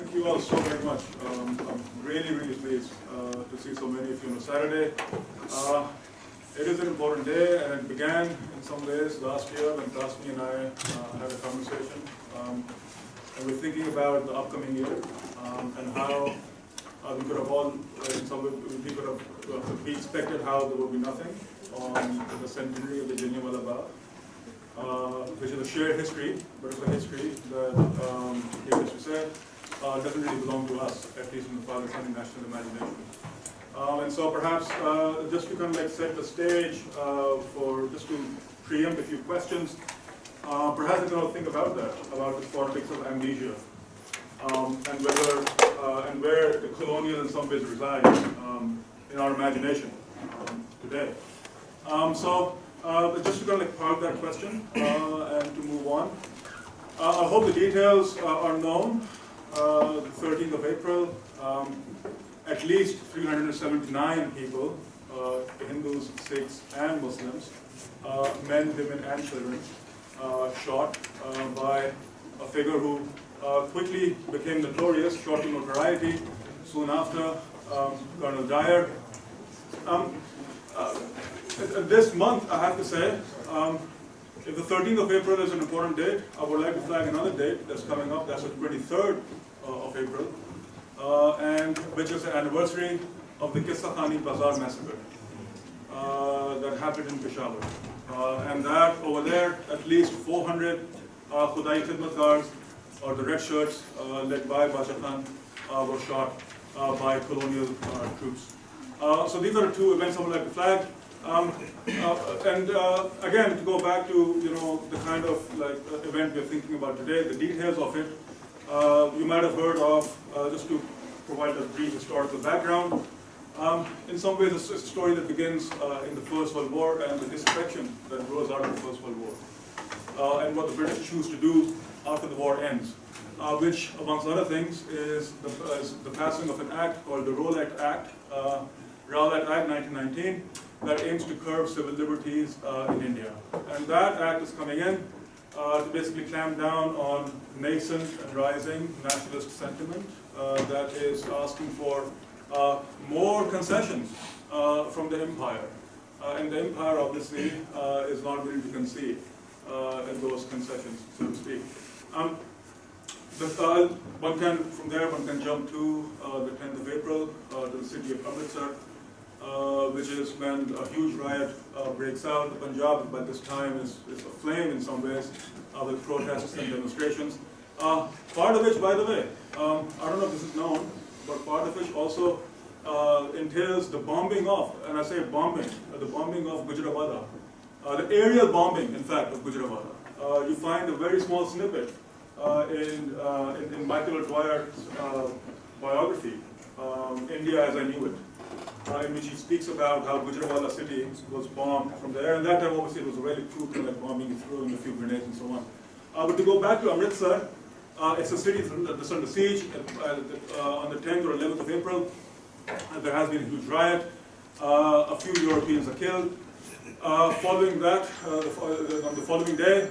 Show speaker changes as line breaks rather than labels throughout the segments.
Thank you all so very much. I'm really pleased to see so many of you on a Saturday. It is an important day, and it began in some ways last year when Kasmi and I had a conversation. And we're thinking about the upcoming year and how we could have all, in some way, we expected how there would be nothing on the centenary of the Jallianwala Bagh, which is a shared history, but it's a history that, needless to say, doesn't really belong to us, at least in the Pakistani national imagination. And so perhaps just to kind of like set the stage just to preempt a few questions, perhaps we can all think about that, about the politics of amnesia, and whether and where the colonial in some ways resides in our imagination today. Just to kind of like park that question and to move on. I hope the details are known. The 13th of April, at least 379 people, Hindus, Sikhs, and Muslims, men, women, and children, shot by a figure who quickly became notorious, shot to notoriety soon after, Colonel Dyer. This month, I have to say, if the 13th of April is an important date, I would like to flag another date that's coming up. That's the 23rd of April, and which is the anniversary of the Qissa Khani Bazaar massacre that happened in Peshawar. And that over there, at least 400 Khudai Khidmatkars, or the red shirts, led by Bacha Khan, were shot by colonial troops. So these are the two events I would like to flag. Again, to go back to the kind of like event we're thinking about today, the details of it, you might have heard of, just to provide a brief historical background. In some ways, it's a story that begins in the First World War and the disaffection that grows out of the First World War, and what the British choose to do after the war ends, which, amongst other things, is the passing of an act called the Rowlatt Act, Rowlatt Act 1919, that aims to curb civil liberties in India. And that act is coming in to basically clamp down on nascent and rising nationalist sentiment that is asking for more concessions from the empire. And the empire, obviously, is not willing to concede in those concessions, so to speak. From there, one can jump to the 10th of April, to the city of Amritsar, which is when a huge riot breaks out. The Punjab, by this time, is aflame in some ways with protests and demonstrations. Part of which, by the way, I don't know if this is known, but part of which also entails the bombing of, and I say bombing, the bombing of Gujranwala, the aerial bombing, in fact, of Gujranwala. You find a very small snippet in Michael Dwyer's biography, India as I Knew It, in which he speaks about how Gujranwala city was bombed from the air. And that time, obviously, it was a really true thing, like bombing, throwing a few grenades and so on. But to go back to Amritsar, it's a city that's under siege. On the 10th or 11th of April, there has been a huge riot. A few Europeans are killed. Following that, on the following day,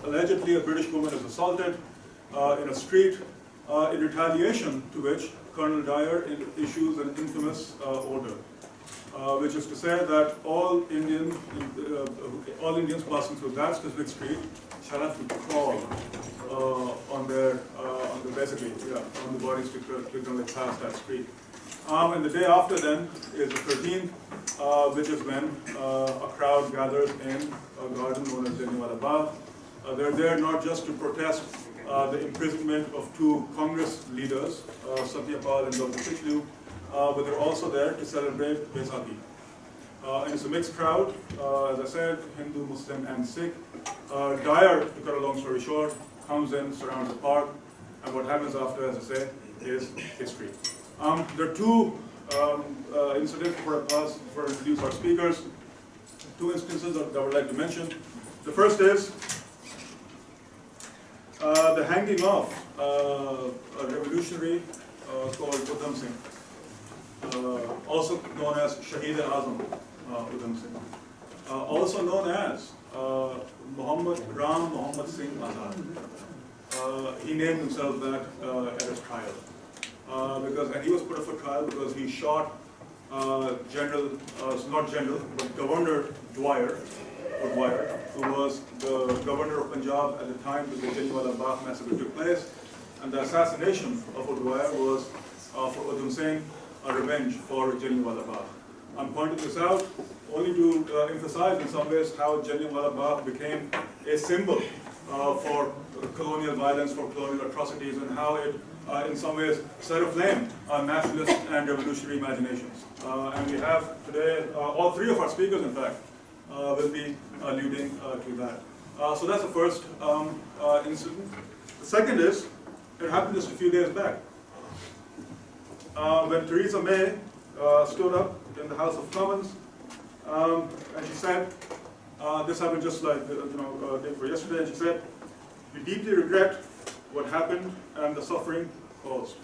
allegedly a British woman is assaulted in a street, in retaliation to which Colonel Dyer issues an infamous order, which is to say that all Indians passing through that specific street shall have to crawl on the bodies to pass that street. And the day after then is the 13th, which is when a crowd gathers in a garden known as Jallianwala Bagh. They're there not just to protest the imprisonment of two Congress leaders, Satyapal and Dr. Pichlu, but they're also there to celebrate Baisakhi. And it's a mixed crowd, as I said, Hindu, Muslim, and Sikh. Dyer, to cut a long story short, comes in, surrounds the park, and what happens after, as I say, is history. There are two incidents before I introduce our speakers, two instances that I would like to mention. The first is the hanging of a revolutionary called Udham Singh, also known as Shaheed-e-Azam Udham Singh, also known as Muhammad Singh Azad. He named himself that at his trial. And he was put up for trial because he shot not General, but Governor Dwyer, who was the governor of Punjab at the time that the Jallianwala Bagh massacre took place. And the assassination of Dwyer was for Udham Singh, a revenge for Jallianwala Bagh. I'm pointing this out only to emphasize in some ways how Jallianwala Bagh became a symbol for colonial violence, for colonial atrocities, and how it in some ways set aflame nationalist and revolutionary imaginations. And we have today, all three of our speakers in fact, will be alluding to that. So that's the first incident. The second is, it happened just a few days back. When Theresa May stood up in the House of Commons, and she said, this happened just like day before yesterday, and she said, "We deeply regret what happened and the suffering caused."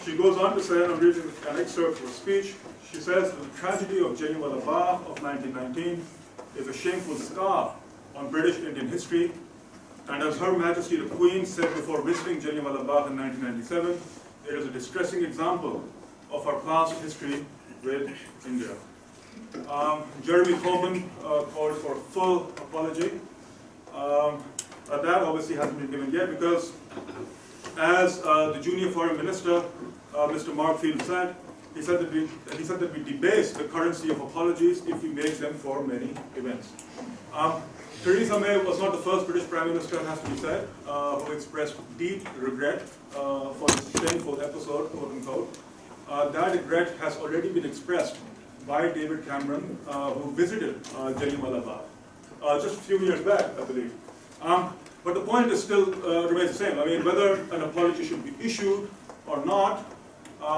She goes on to say, and I'm reading an excerpt from her speech, she says, "The tragedy of Jallianwala Bagh of 1919 is a shameful scar on British Indian history, and as Her Majesty the Queen said before visiting Jallianwala Bagh in 1997, it is a distressing example of our past history with India." Jeremy Corbyn called for a full apology. That obviously hasn't been given yet because, as the junior foreign minister, Mr. Mark Field said, he said that we debase the currency of apologies if we make them for many events. Theresa May was not the first British Prime Minister, it has to be said, who expressed deep regret for this shameful episode, quote unquote. That regret has already been expressed by David Cameron, who visited Jallianwala Bagh just a few years back, I believe. But the point is still remains the same. I mean, whether an apology should be issued or not,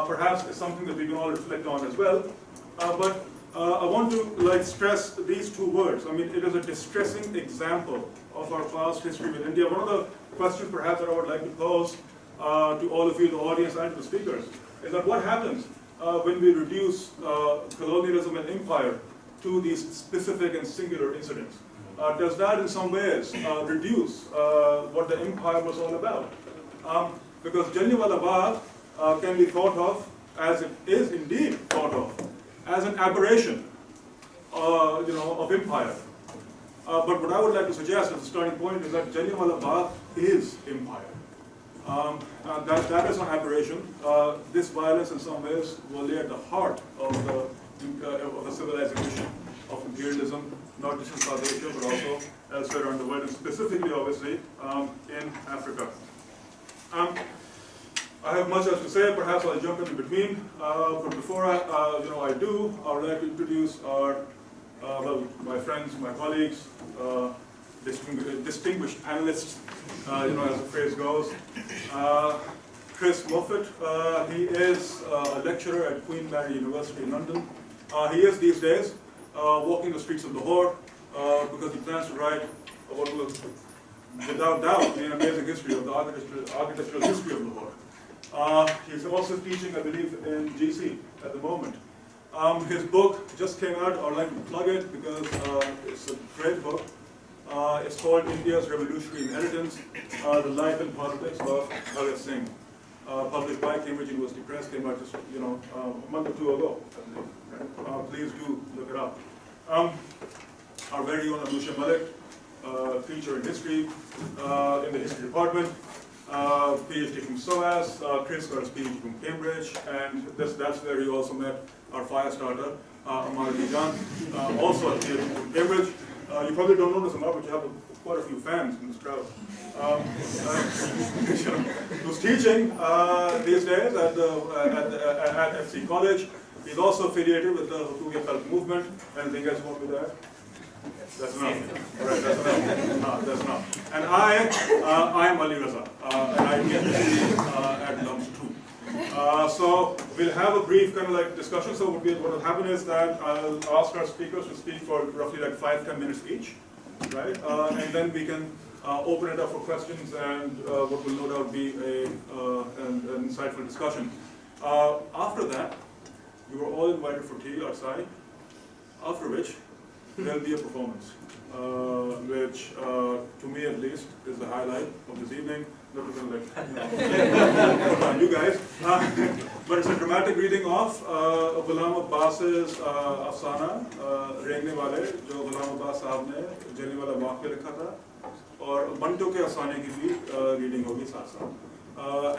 perhaps is something that we can all reflect on as well. But I want to stress these two words. I mean, it is a distressing example of our past history with India. One of the questions perhaps that I would like to pose to all of you, the audience and to the speakers, is that what happens when we reduce colonialism and empire to these specific and singular incidents? Does that in some ways reduce what the empire was all about? Because Jallianwala Bagh can be thought of, as it is indeed thought of, as an aberration of empire. But what I would like to suggest as a starting point is that Jallianwala Bagh is empire. That is an aberration. This violence in some ways will lay at the heart of the civilization of imperialism, not just in South Asia, but also elsewhere around the world, and specifically, obviously, in Africa. I have much else to say. Perhaps I'll jump in between. But before I do, I would like to introduce my friends, my colleagues, distinguished panelists, as the phrase goes. Chris Moffat, he is a lecturer at Queen Mary University in London. He is these days walking the streets of Lahore because he plans to write what will, without doubt, be an amazing history of the architectural history of Lahore. He's also teaching, I believe, in GC at the moment. His book just came out. I'd like to plug it because it's a great book. It's called India's Revolutionary Inheritance, The Life and Politics of Bhagat Singh, published by Cambridge University Press, came out just a month or two ago, I believe. Please do look it up. Our very own Anusha Malik, teacher in history in the history department, PhD from SOAS. Chris got his PhD from Cambridge, and that's where he also met our fire starter, Amar Dijan, also a PhD from Cambridge. You probably don't know this, Amar, but you have quite a few fans in this crowd. Who's teaching these days at FC College. He's also affiliated with the Hukumiya Khalq movement. Anything else you want me to add? That's enough. All right, that's enough. That's enough. And I am Ali Raza, and I get to be at LUMS too. So we'll have a brief kind of discussion. So what will happen is that I'll ask our speakers to speak for roughly 5-10 minutes each, right? And then we can open it up for questions and what will no doubt be an insightful discussion. After that, you are all invited for tea outside, after which there'll be a performance, which, to me at least, is the highlight of this evening. Not to like, put on you guys. But it's a dramatic reading of Ghulam Abbas's Afsana, Rengne Wale, जो Ghulam Abbas साहब ने जलियांवाला बाग पे लिखा था, और बंटो के अफसाने की भी reading होगी साथ साथ.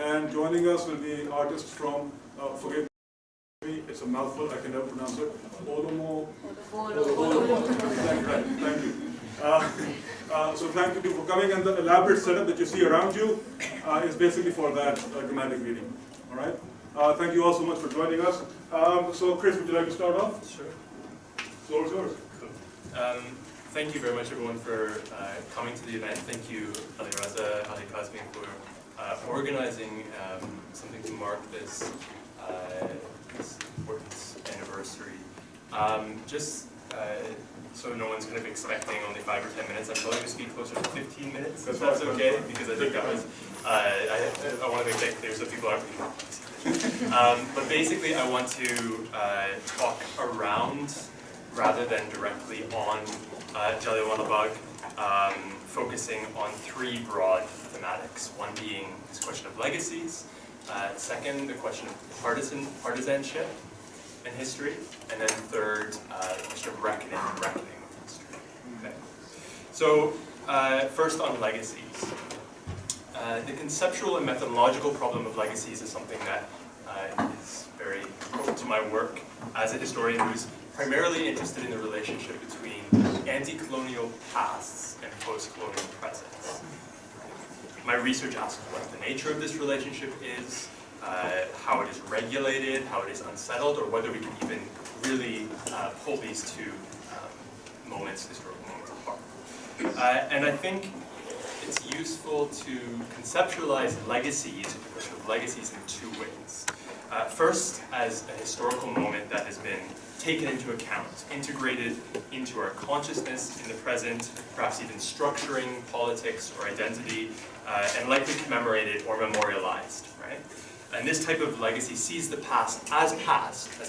And joining us will be artists from, forgive me, it's a mouthful, I can never pronounce it. Thank you. So thank you for coming, and the elaborate setup that you see around you is basically for that dramatic reading. All right. Thank you all so much for joining us. So Chris, would you like to start off?
Sure.
Floor is yours.
Cool. Thank you very much, everyone, for coming to the event. Thank you, Ali Raza, Ali Kazmi, for organizing something to mark this, this important anniversary. So no one's kind of expecting only 5 or 10 minutes. I'm probably going to speak closer to 15 minutes, if that's okay, because I think that was, I want to make that clear so people aren't being but basically I want to talk around, rather than directly on Jallianwala Bagh, focusing on 3 broad thematics. One being this question of legacies, second, the question of partisanship in history, and then third, the question of reckoning with history. Okay. So, first on legacies. The conceptual and methodological problem of legacies is something that is very important to my work as a historian who's primarily interested in the relationship between anti-colonial pasts and post-colonial presents. My research asks what the nature of this relationship is, how it is regulated, how it is unsettled, or whether we can even really pull these two historical moments apart. And I think it's useful to conceptualize legacies, the question of legacies, in 2 ways. First, as a historical moment that has been taken into account, integrated into our consciousness in the present, perhaps even structuring politics or identity, and likely commemorated or memorialized, right? And this type of legacy sees the past, as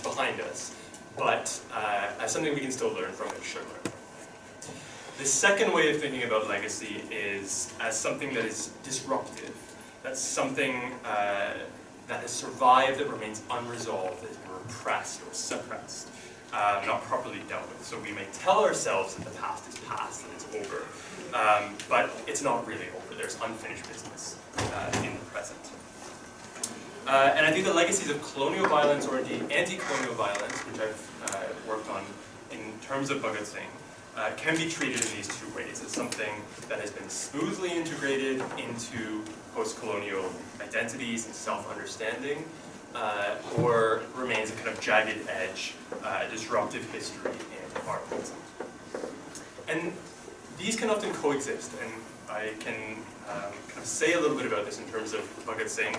behind us, but as something we can still learn from and should learn. The second way of thinking about legacy is as something that is disruptive. That's something that has survived, that remains unresolved, that has been repressed or suppressed, not properly dealt with. So we may tell ourselves that the past is past, that it's over, but it's not really over. There's unfinished business in the present. And I think the legacies of colonial violence, or indeed anti-colonial violence, which I've worked on in terms of Bhagat Singh, can be treated in these 2 ways. As something that has been smoothly integrated into post-colonial identities and self-understanding, or remains a kind of jagged edge, a disruptive history in our present. And these can often coexist, and I can kind of say a little bit about this in terms of Bhagat Singh,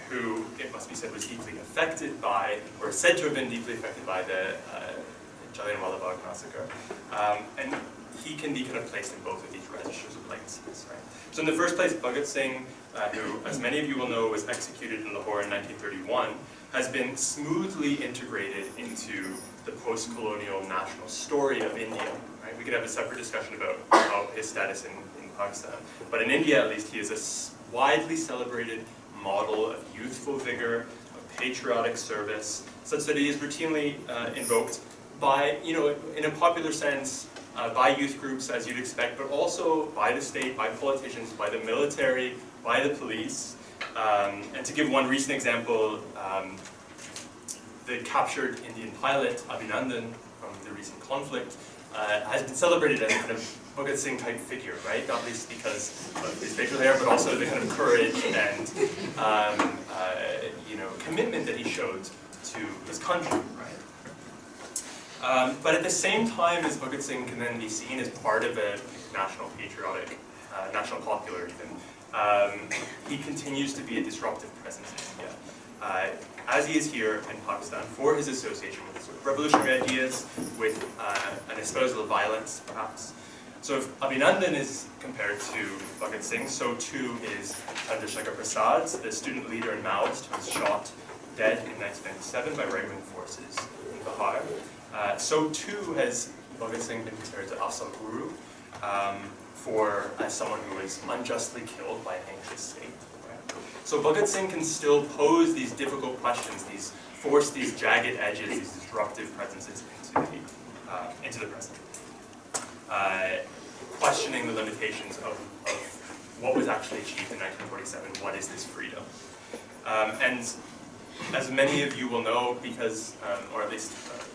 who, it must be said, was deeply affected by, or said to have been deeply affected by, the Jallianwala Bagh massacre. And he can be kind of placed in both of these registers of legacies, right? So in the first place, Bhagat Singh, who, as many of you will know, was executed in Lahore in 1931, has been smoothly integrated into the post-colonial national story of India. Right? We could have a separate discussion about his status in Pakistan. But in India, at least, he is a widely celebrated model of youthful vigor, of patriotic service, such that he is routinely invoked by, in a popular sense, by youth groups, as you'd expect, but also by the state, by politicians, by the military, by the police. And to give one recent example, the captured Indian pilot, Abhinandan, from the recent conflict, has been celebrated as a kind of Bhagat Singh type figure, right? Not least because of his facial hair, but also the kind of courage and commitment that he showed to his country, right? But at the same time as Bhagat Singh can then be seen as part of a national patriotic, national popular even, he continues to be a disruptive presence in India. As he is here in Pakistan, for his association with sort of revolutionary ideas, with an espousal of violence, perhaps. So if Abhinandan is compared to Bhagat Singh, so too is Chandrasekhar Prasad, the student leader and Maoist who was shot dead in 1997 by right-wing forces in Lahore. So too has Bhagat Singh been considered the Afsal Guru as someone who was unjustly killed by an anxious state. Right? So Bhagat Singh can still pose these difficult questions, force these jagged edges, these disruptive presences into the present. Questioning the limitations of what was actually achieved in 1947, what is this freedom? And as many of you will know, because, or at least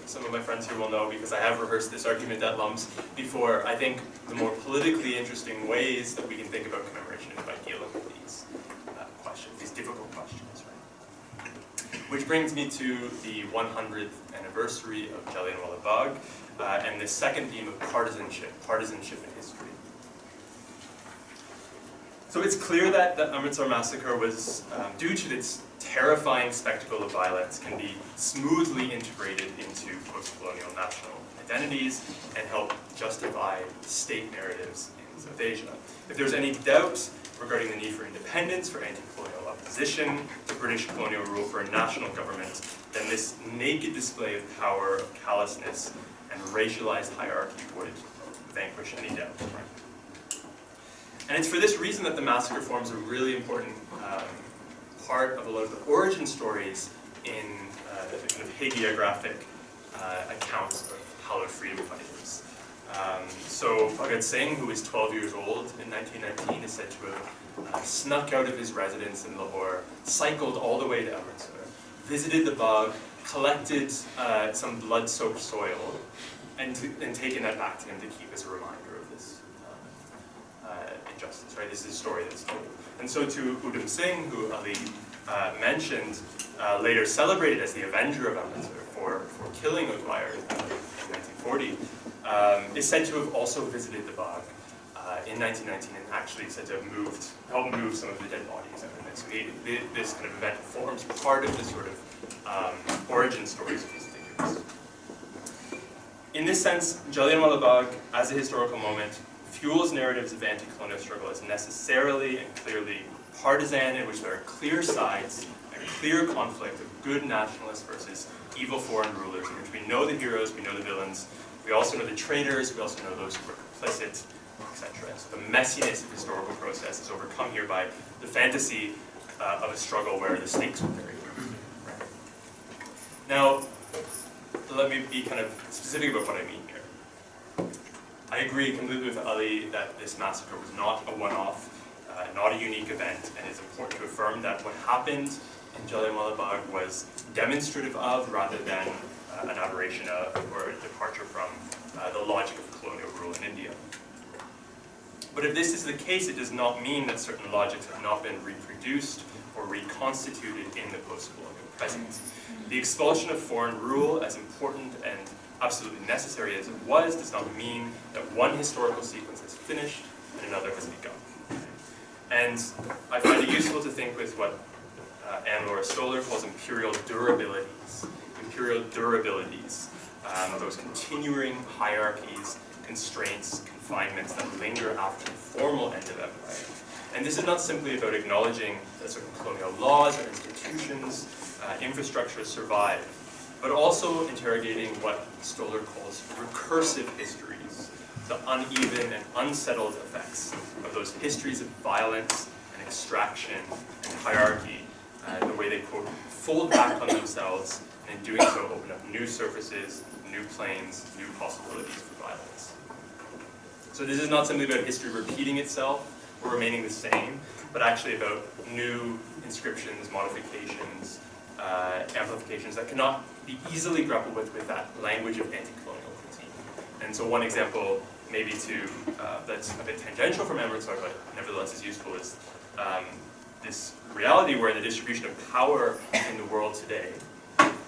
some of my friends here will know, because I have rehearsed this argument at LUMS before, I think the more politically interesting ways that we can think about commemoration is by dealing with these questions, these difficult questions, right? Which brings me to the 100th anniversary of Jallianwala Bagh, and the second theme of partisanship in history. So it's clear that the Amritsar massacre was, due to its terrifying spectacle of violence, can be smoothly integrated into post-colonial national identities and help justify state narratives in South Asia. If there's any doubt regarding the need for independence, for anti-colonial opposition to British colonial rule, for a national government, then this naked display of power, of callousness, and racialized hierarchy would vanquish any doubt. And it's for this reason that the massacre forms a really important part of a lot of the origin stories in the kind of hagiographic accounts of hallowed freedom fighters. So Bhagat Singh, who was 12 years old in 1919, is said to have snuck out of his residence in Lahore, cycled all the way to Amritsar, visited the Bagh, collected some blood-soaked soil, and taken that back to him to keep as a reminder of this injustice, right? This is a story that's told. And so to Udham Singh, who Ali mentioned, later celebrated as the avenger of Amritsar for killing Udwayar in 1940, is said to have also visited the Bagh in 1919 and actually said to have helped move some of the dead bodies out of it. So this kind of event forms part of the sort of origin stories of these figures. In this sense, Jallianwala Bagh, as a historical moment, fuels narratives of anti-colonial struggle as necessarily and clearly partisan, in which there are clear sides, a clear conflict of good nationalists versus evil foreign rulers, in which we know the heroes, we know the villains, we also know the traitors, we also know those who were complicit, etc. So the messiness of the historical process is overcome here by the fantasy of a struggle where the stakes were very low. Right? Now, let me be kind of specific about what I mean here. I agree completely with Ali that this massacre was not a one-off, not a unique event, and it's important to affirm that what happened in Jallianwala Bagh was demonstrative of, rather than an aberration of, or a departure from the logic of colonial rule in India. But if this is the case, it does not mean that certain logics have not been reproduced or reconstituted in the post-colonial present. The expulsion of foreign rule, as important and absolutely necessary as it was, does not mean that one historical sequence has finished and another has begun. And I find it useful to think with what Anne-Laura Stoller calls imperial durabilities. Imperial durabilities, those continuing hierarchies, constraints, confinements that linger after the formal end of empire. And this is not simply about acknowledging that certain colonial laws or institutions, infrastructures survive, but also interrogating what Stoller calls recursive histories, the uneven and unsettled effects of those histories of violence and extraction and hierarchy, the way they, quote, fold back on themselves, and in doing so open up new surfaces, new planes, new possibilities for violence. So this is not simply about history repeating itself or remaining the same, but actually about new inscriptions, modifications, amplifications that cannot be easily grappled with that language of anti-colonial critique. And so one example, maybe that's a bit tangential from Amritsar, but nevertheless is useful, is this reality where the distribution of power in the world today,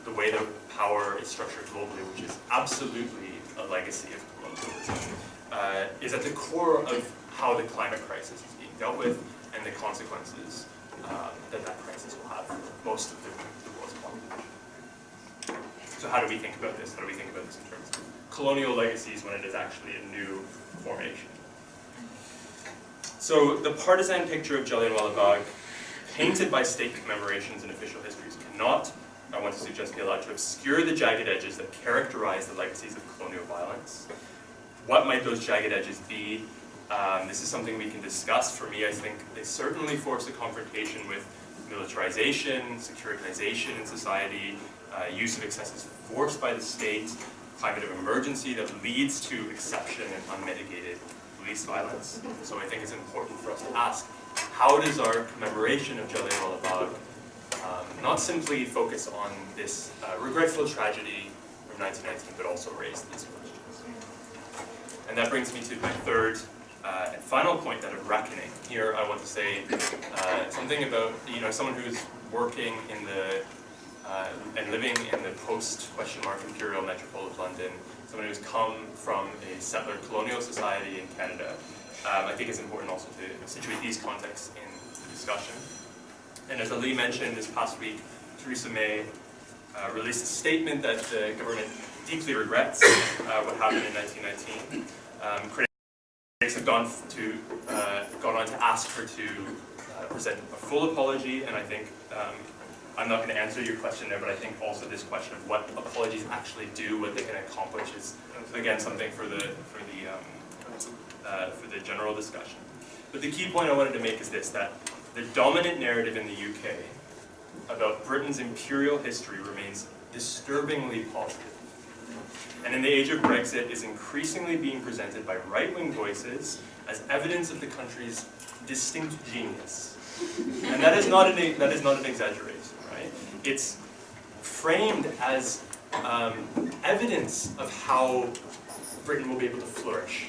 the way that power is structured globally, which is absolutely a legacy of colonialism, is at the core of how the climate crisis is being dealt with and the consequences that crisis will have for most of the world's population. So how do we think about this? How do we think about this in terms of colonial legacies when it is actually a new formation? So the partisan picture of Jallianwala Bagh, painted by state commemorations and official histories, cannot I want to suggest, be allowed to obscure the jagged edges that characterize the legacies of colonial violence. What might those jagged edges be? This is something we can discuss. For me, I think they certainly force a confrontation with militarization, securitization in society, use of excessive force by the state, climate of emergency that leads to exception and unmitigated police violence. So I think it's important for us to ask, how does our commemoration of Jallianwala Bagh not simply focus on this regretful tragedy from 1919, but also raise these questions? And that brings me to my third and final point, that of reckoning. Here I want to say something about, someone who's working in the and living in the post-imperial metropole of London, someone who's come from a settler colonial society in Canada. I think it's important also to situate these contexts in the discussion. And as Ali mentioned, this past week, Theresa May released a statement that the government deeply regrets what happened in 1919. Critics have gone on to ask her to present a full apology, and I think I'm not going to answer your question there, but I think also this question of what apologies actually do, what they can accomplish, is again something for the general discussion. But the key point I wanted to make is this: that the dominant narrative in the UK about Britain's imperial history remains disturbingly positive. And in the age of Brexit is increasingly being presented by right-wing voices as evidence of the country's distinct genius. And that is not an exaggeration, right? It's framed as evidence of how Britain will be able to flourish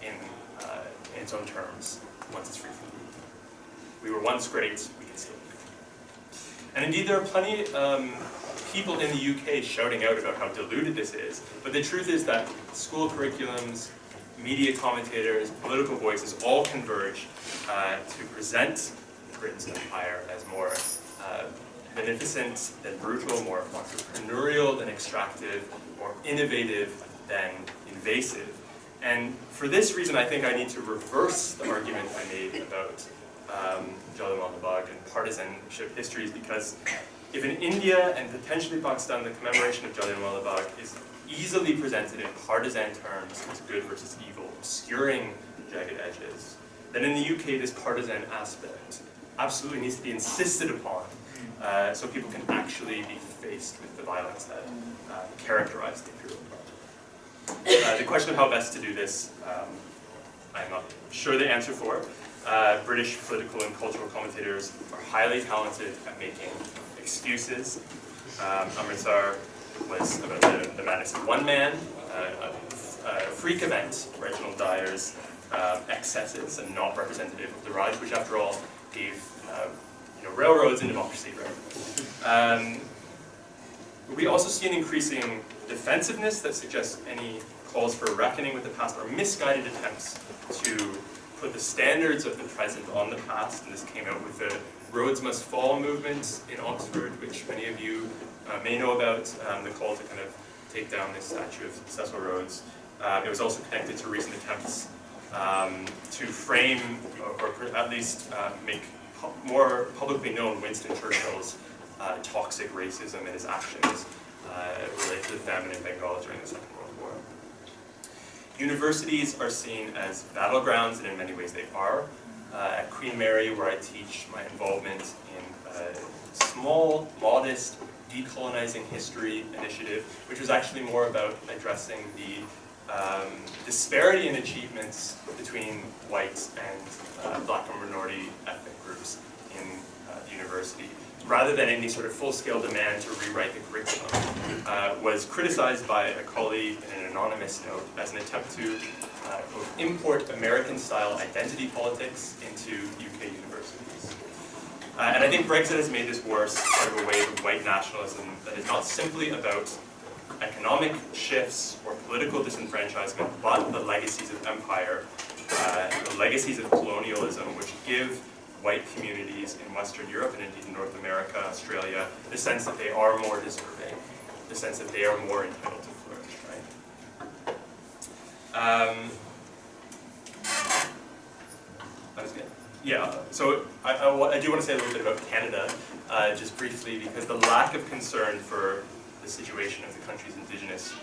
in its own terms once it's free from the EU. We were once great, we can still be great. And indeed, there are plenty people in the UK shouting out about how diluted this is, but the truth is that school curriculums, media commentators, political voices all converge to present Britain's empire as more beneficent than brutal, more entrepreneurial than extractive, more innovative than invasive. And for this reason, I think I need to reverse the argument I made about Jallianwala Bagh and partisanship histories, because if in India and potentially Pakistan the commemoration of Jallianwala Bagh is easily presented in partisan terms as good versus evil, obscuring jagged edges, then in the UK this partisan aspect absolutely needs to be insisted upon so people can actually be faced with the violence that characterized the imperial problem. The question of how best to do this, I'm not sure the answer for. British political and cultural commentators are highly talented at making excuses. Amritsar was about the madness of one man, a freak event, Reginald Dyer's excesses, and not representative of the Raj, which after all gave railroads and democracy. Right? We also see an increasing defensiveness that suggests any calls for reckoning with the past are misguided attempts to put the standards of the present on the past, and this came out with the Rhodes Must Fall movement in Oxford, which many of you may know about, the call to kind of take down this statue of Cecil Rhodes. It was also connected to recent attempts to frame, or at least make more publicly known Winston Churchill's toxic racism and his actions related to the famine in Bengal during the Second World War. Universities are seen as battlegrounds, and in many ways they are. At Queen Mary, where I teach, my involvement in a small, modest, decolonizing history initiative, which was actually more about addressing the disparity in achievements between white and black and minority ethnic groups in the university, rather than any sort of full-scale demand to rewrite the curriculum, was criticized by a colleague in an anonymous note as an attempt to import American-style identity politics into UK universities. And I think Brexit has made this worse, part of a wave of white nationalism that is not simply about economic shifts or political disenfranchisement, but the legacies of empire, the legacies of colonialism, which give white communities in Western Europe and indeed in North America, Australia, the sense that they are more deserving, the sense that they are more entitled to flourish, right? That was good. Yeah, so I do want to say a little bit about Canada. just briefly, because the lack of concern for the situation of the country's indigenous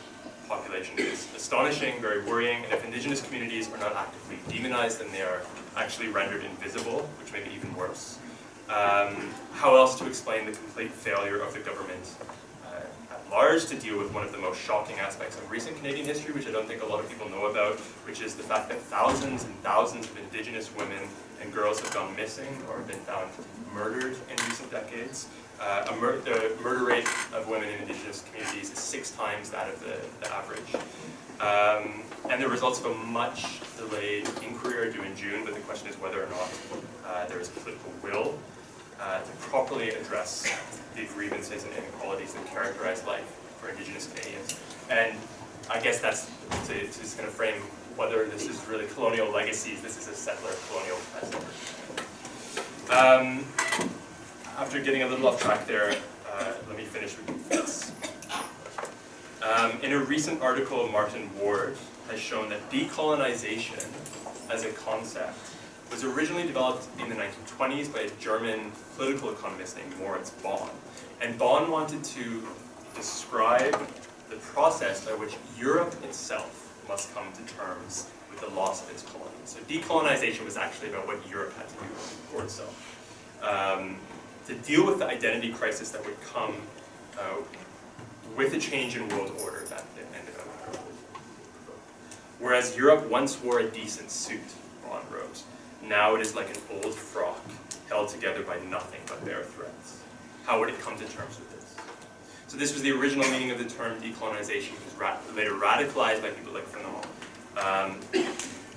population is astonishing, very worrying, and if indigenous communities are not actively demonized, then they are actually rendered invisible, which may be even worse. How else to explain the complete failure of the government at large to deal with one of the most shocking aspects of recent Canadian history, which I don't think a lot of people know about, which is the fact that thousands and thousands of Indigenous women and girls have gone missing or have been found murdered in recent decades. The murder rate of women in Indigenous communities is 6 times that of the average. And the results of a much delayed inquiry are due in June, but the question is whether or not there is political will to properly address the grievances and inequalities that characterize life for Indigenous Canadians. And I guess that's to just kind of frame whether this is really colonial legacies, this is a settler colonial present. After getting a little off track there, let me finish with this. In a recent article, Martin Ward has shown that decolonization as a concept was originally developed in the 1920s by a German political economist named Moritz Bonn. And Bonn wanted to describe the process by which Europe itself must come to terms with the loss of its colonies. So decolonization was actually about what Europe had to do for itself. To deal with the identity crisis that would come with a change in world order that ended up. Whereas Europe once wore a decent suit, Bonn wrote, now it is like an old frock held together by nothing but bare threads. How would it come to terms with this? So this was the original meaning of the term decolonization, which was later radicalized by people like Fanon.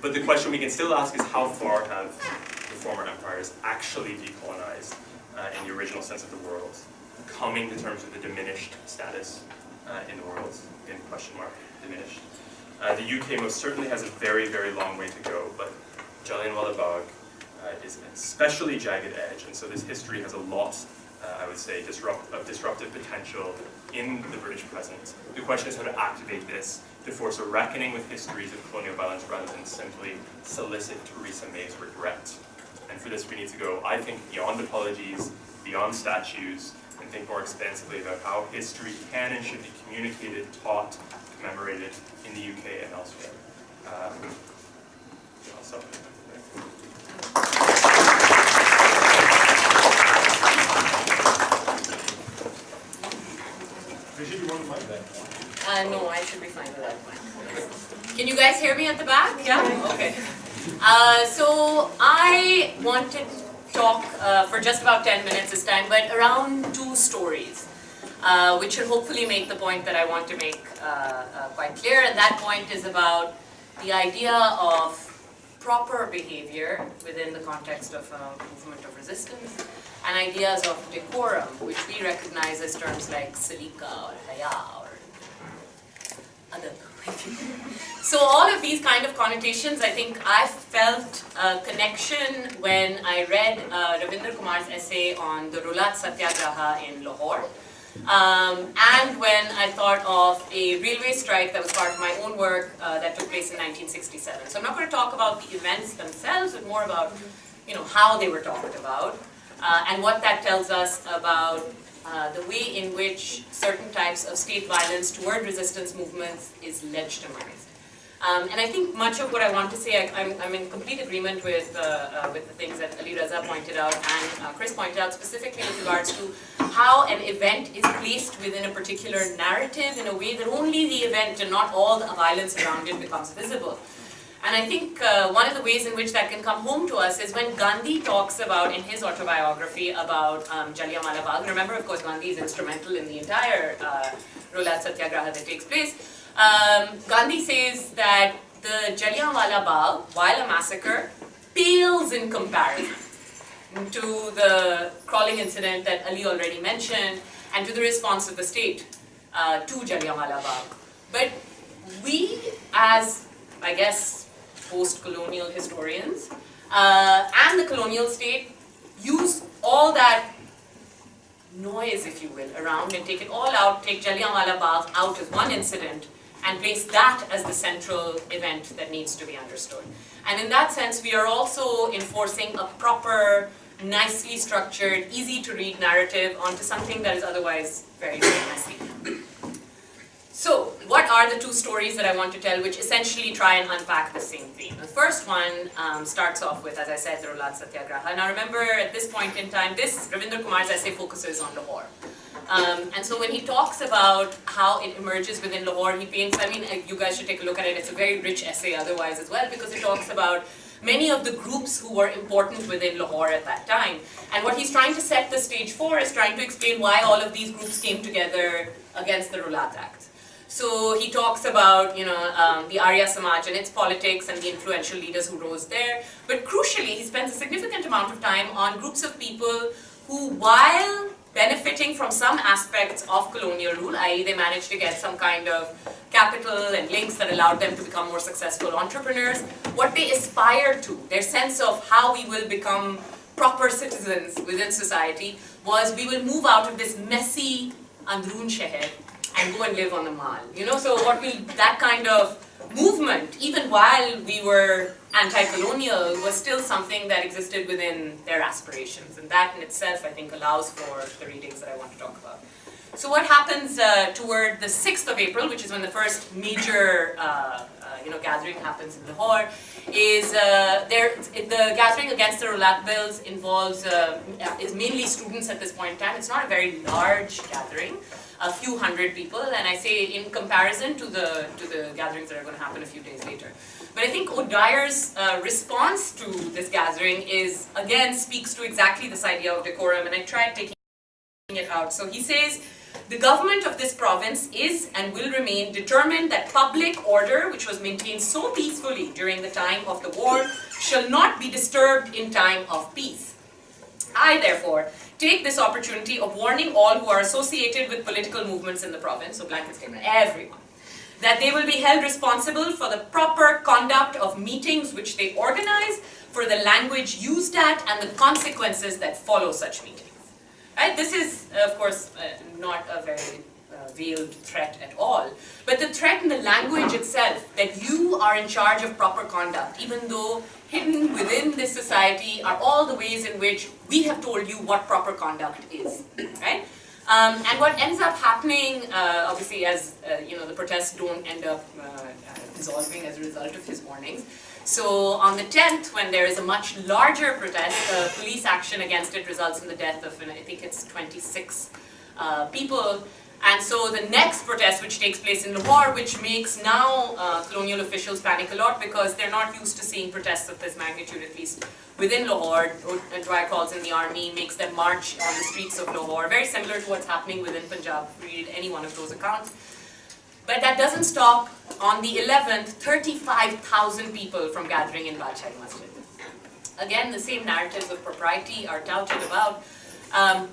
But the question we can still ask is how far have the former empires actually decolonized in the original sense of the world, coming to terms with the diminished status in the world, again, question mark, diminished. The UK most certainly has a very, very long way to go, but Jallianwala Bagh is an especially jagged edge, and so this history has a lot, I would say, of disruptive potential in the British present. The question is how to activate this to force a reckoning with histories of colonial violence rather than simply solicit Theresa May's regret. And for this we need to go, I think, beyond apologies, beyond statues, and think more expansively about how history can and should be communicated, taught, commemorated in the UK and elsewhere. I'll stop there.
No, I should be fine with that one. Can you guys hear me at the back? Yeah? Okay. So I wanted to talk for just about 10 minutes this time, but around 2 stories, which should hopefully make the point that I want to make quite clear. And that point is about the idea of proper behavior within the context of a movement of resistance, and ideas of decorum, which we recognize as terms like salika or haya or adab. So all of these kind of connotations, I think I felt a connection when I read Ravinder Kumar's essay on the Rulat Satyagraha in Lahore. And when I thought of a railway strike that was part of my own work that took place in 1967. So I'm not going to talk about the events themselves, but more about, how they were talked about and what that tells us about the way in which certain types of state violence toward resistance movements is legitimized. And I think much of what I want to say, I'm in complete agreement with the things that Ali Raza pointed out and Chris pointed out, specifically with regards to how an event is placed within a particular narrative in a way that only the event and not all the violence around it becomes visible. And I think one of the ways in which that can come home to us is when Gandhi talks about, in his autobiography, about Jallianwala Bagh. Remember, of course, Gandhi is instrumental in the entire Rulat Satyagraha that takes place. Gandhi says that the Jallianwala Bagh, while a massacre, pales in comparison to the crawling incident that Ali already mentioned and to the response of the state to Jallianwala Bagh. But we, as, I guess, post-colonial historians and the colonial state use all that noise, if you will, around and take it all out, take Jallianwala Bagh out as one incident and place that as the central event that needs to be understood. And in that sense, we are also enforcing a proper nicely structured, easy to read narrative onto something that is otherwise very, very messy. So, what are the two stories that I want to tell which essentially try and unpack the same theme? The first one starts off with, as I said, the Rolat Satyagraha. Now remember, at this point in time, Ravinder Kumar's essay focuses on Lahore. And so when he talks about how it emerges within Lahore, he paints, I mean, you guys should take a look at it, it's a very rich essay otherwise as well, because it talks about many of the groups who were important within Lahore at that time. And what he's trying to set the stage for is trying to explain why all of these groups came together against the Rolat Act. So he talks about, the Arya Samaj and its politics and the influential leaders who rose there. But crucially, he spends a significant amount of time on groups of people who, while benefiting from some aspects of colonial rule, i.e. they managed to get some kind of capital and links that allowed them to become more successful entrepreneurs, what they aspired to, their sense of how we will become proper citizens within society, was we will move out of this messy Androon Sheher and go and live on the Mall. So that kind of movement, even while we were anti-colonial, was still something that existed within their aspirations. And that in itself, I think, allows for the readings that I want to talk about. So what happens toward the 6th of April, which is when the first major gathering happens in Lahore, is the gathering against the Rolat bills involves, is mainly students at this point in time. It's not a very large gathering, a few hundred people, and I say in comparison to the gatherings that are going to happen a few days later. But I think O'Dyer's response to this gathering again speaks to exactly this idea of decorum, and I tried taking it out. So he says, the government of this province is and will remain determined that public order, which was maintained so peacefully during the time of the war, shall not be disturbed in time of peace. I, therefore, take this opportunity of warning all who are associated with political movements in the province, so blanket statement, everyone, that they will be held responsible for the proper conduct of meetings which they organize, for the language used at, and the consequences that follow such meetings. Right? This is, of course, not a very veiled threat at all, but the threat in the language itself, that you are in charge of proper conduct, even though hidden within this society are all the ways in which we have told you what proper conduct is, right? And what ends up happening, obviously, as the protests don't end up dissolving as a result of his warnings. So on the 10th, when there is a much larger protest, police action against it results in the death of, I think it's 26 people. And so the next protest, which takes place in Lahore, which makes now colonial officials panic a lot because they're not used to seeing protests of this magnitude, at least within Lahore. Dwyer calls in the army, makes them march on the streets of Lahore, very similar to what's happening within Punjab, if you read any one of those accounts. But that doesn't stop. On the 11th, 35,000 people from gathering in Badshah Masjid. Again, the same narratives of propriety are touted about.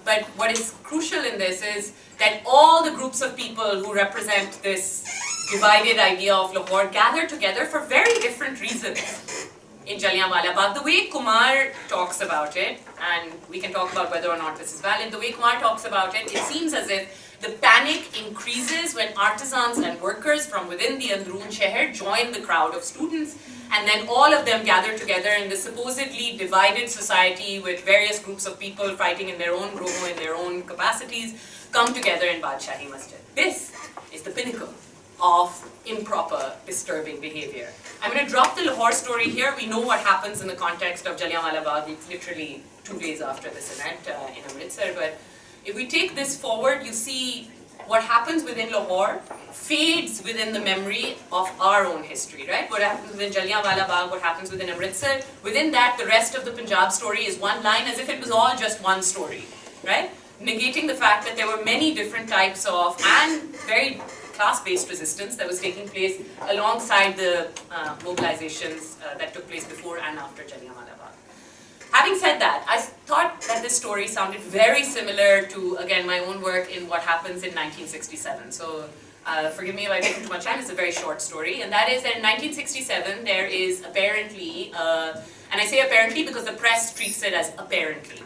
But what is crucial in this is that all the groups of people who represent this divided idea of Lahore gather together for very different reasons in Jallianwala Bagh. The way Kumar talks about it, and we can talk about whether or not this is valid, the way Kumar talks about it, it seems as if the panic increases when artisans and workers from within the Androon Sheher join the crowd of students, and then all of them gather together in this supposedly divided society with various groups of people fighting in their own row, in their own capacities, come together in Badshah Masjid. This is the pinnacle of improper, disturbing behavior. I'm going to drop the Lahore story here. We know what happens in the context of Jallianwala Bagh. It's literally 2 days after this event in Amritsar. But if we take this forward, you see what happens within Lahore fades within the memory of our own history, right? What happens within Jallianwala Bagh, what happens within Amritsar. Within that, the rest of the Punjab story is one line, as if it was all just one story, right? Negating the fact that there were many different types of, and very class-based resistance that was taking place alongside the mobilizations that took place before and after Jallianwala Bagh. Having said that, I thought that this story sounded very similar to, again, my own work in what happens in 1967. So forgive me if I take too much time, it's a very short story. And that is that in 1967, there is apparently, and I say apparently because the press treats it as apparently,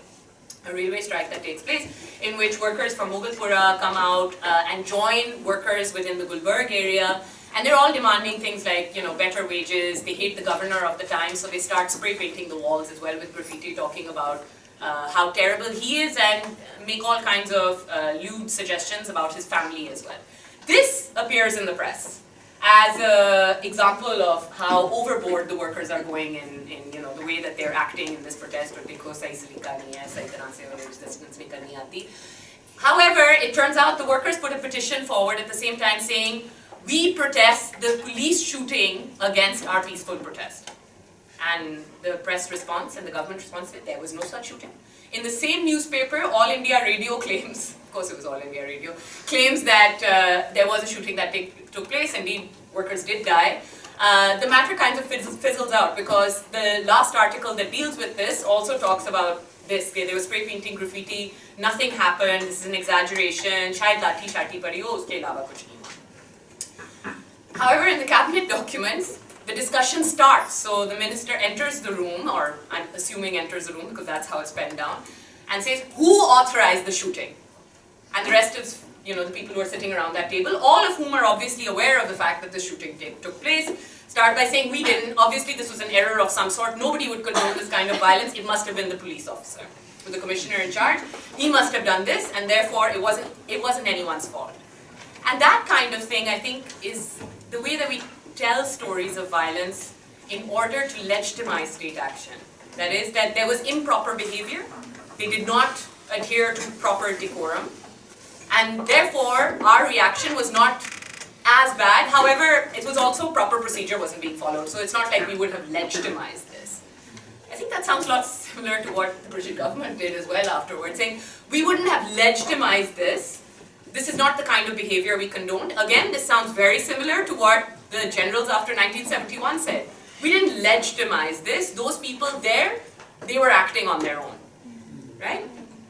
a railway strike that takes place in which workers from Mogulpura come out and join workers within the Gulberg area, and they're all demanding things like, better wages. They hate the governor of the time, so they start spray painting the walls as well with graffiti talking about how terrible he is and make all kinds of lewd suggestions about his family as well. This appears in the press as an example of how overboard the workers are going in the way that they're acting in this protest. However, it turns out the workers put a petition forward at the same time saying, we protest the police shooting against our peaceful protest. And the press response and the government response said there was no such shooting. In the same newspaper, All India Radio claims, of course it was All India Radio, claims that there was a shooting that took place. Indeed, workers did die. The matter kind of fizzles out because the last article that deals with this also talks about this. They were spray painting graffiti, nothing happened, this is an exaggeration, shayad lathi shati padi ho, uske ilawa kuch nahi hua. However, in the cabinet documents, the discussion starts. So the minister enters the room, or I'm assuming enters the room because that's how it's penned down, and says, who authorized the shooting? And the rest of the people who are sitting around that table, all of whom are obviously aware of the fact that the shooting took place, start by saying, we didn't. Obviously, this was an error of some sort. Nobody would condone this kind of violence. It must have been the police officer, with the commissioner in charge. He must have done this, and therefore it wasn't anyone's fault. And that kind of thing, I think, is the way that we tell stories of violence in order to legitimize state action. That is, that there was improper behavior, they did not adhere to proper decorum, and therefore our reaction was not as bad. However, it was also proper procedure wasn't being followed, so it's not like we would have legitimized this. I think that sounds a lot similar to what the British government did as well afterwards, saying we wouldn't have legitimized this. This is not the kind of behavior we condoned. Again, this sounds very similar to what the generals after 1971 said. We didn't legitimize this. Those people there, they were acting on their own, right?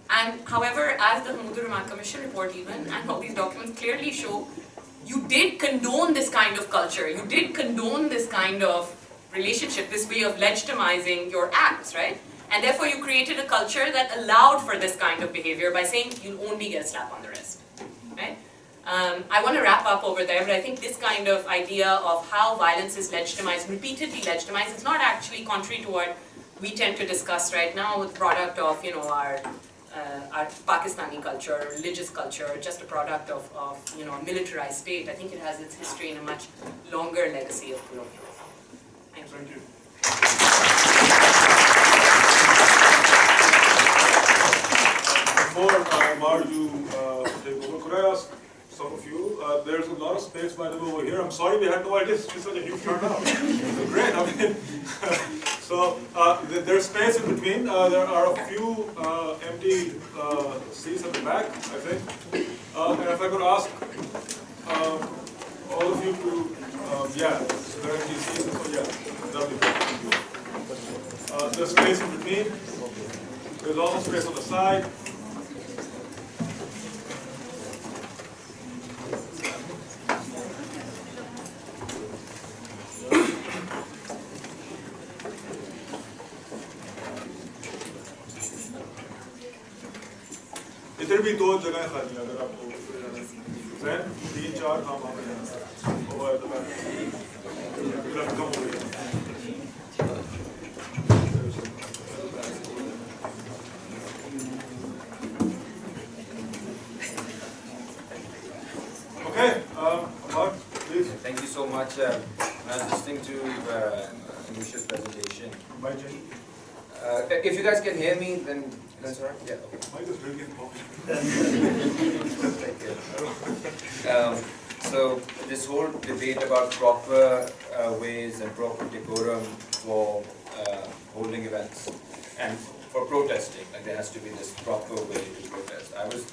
And however, as the Hamoud Rahman Commission report even, and all these documents clearly show, you did condone this kind of culture. You did condone this kind of relationship, this way of legitimizing your acts, right? And therefore you created a culture that allowed for this kind of behavior by saying you'll only get a slap on the wrist, right? I want to wrap up over there, but I think this kind of idea of how violence is legitimized, repeatedly legitimized, is not actually contrary to what we tend to discuss right now with product of our Pakistani culture, religious culture, just a product of a militarized state. I think it has its history in a much longer legacy of colonialism. Thank you.
Thank you. Before Marju take over, could I ask some of you, there's a lot of space by the way over here. I'm sorry we had no idea this is such a huge turnout. Great, I mean, so there's space in between. There are a few empty seats at the back, I think. And if I could ask all of you to, yeah, there are empty seats, so yeah, that'll be good. Thank you. There's space in between. There's also space on the side. इधर भी दो जगह खाली अगर आपको friend 3-4 हाँ वहाँ पे over at the back you'll have to come over here. Okay, Mark, please.
Thank you so much. I was listening to Anusha's presentation. If you guys can hear me, then that's all right. Yeah. Okay.
Mike is really important.
So this whole debate about proper ways and proper decorum for holding events and for protesting, like there has to be this proper way to protest. I was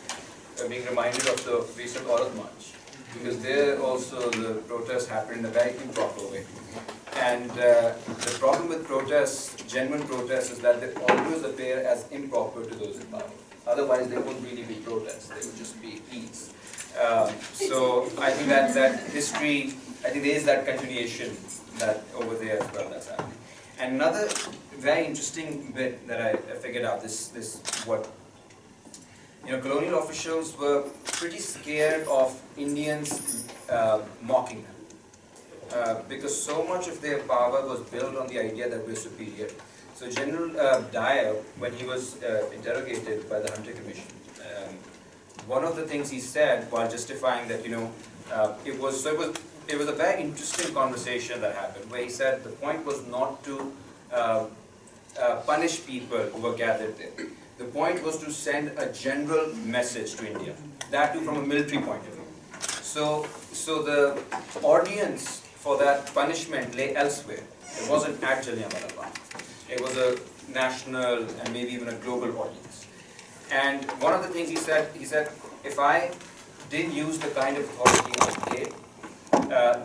being reminded of the recent Aurat March, because there also the protest happened in a very improper way. And the problem with protests, genuine protests, is that they always appear as improper to those in power. Otherwise, they wouldn't really be protests; they would just be ease. So I think that history, I think there is that continuation that over there as well that's happening. And another very interesting bit that I figured out, colonial officials were pretty scared of Indians mocking them. Because so much of their power was built on the idea that we're superior. So General Dyer, when he was interrogated by the Hunter Commission, one of the things he said while justifying that, it was a very interesting conversation that happened, where he said the point was not to punish people who were gathered there. The point was to send a general message to India, that too from a military point of view. So the audience for that punishment lay elsewhere. It wasn't at Jallianwala Bagh. It was a national and maybe even a global audience. And one of the things he said, if I didn't use the kind of authority I did,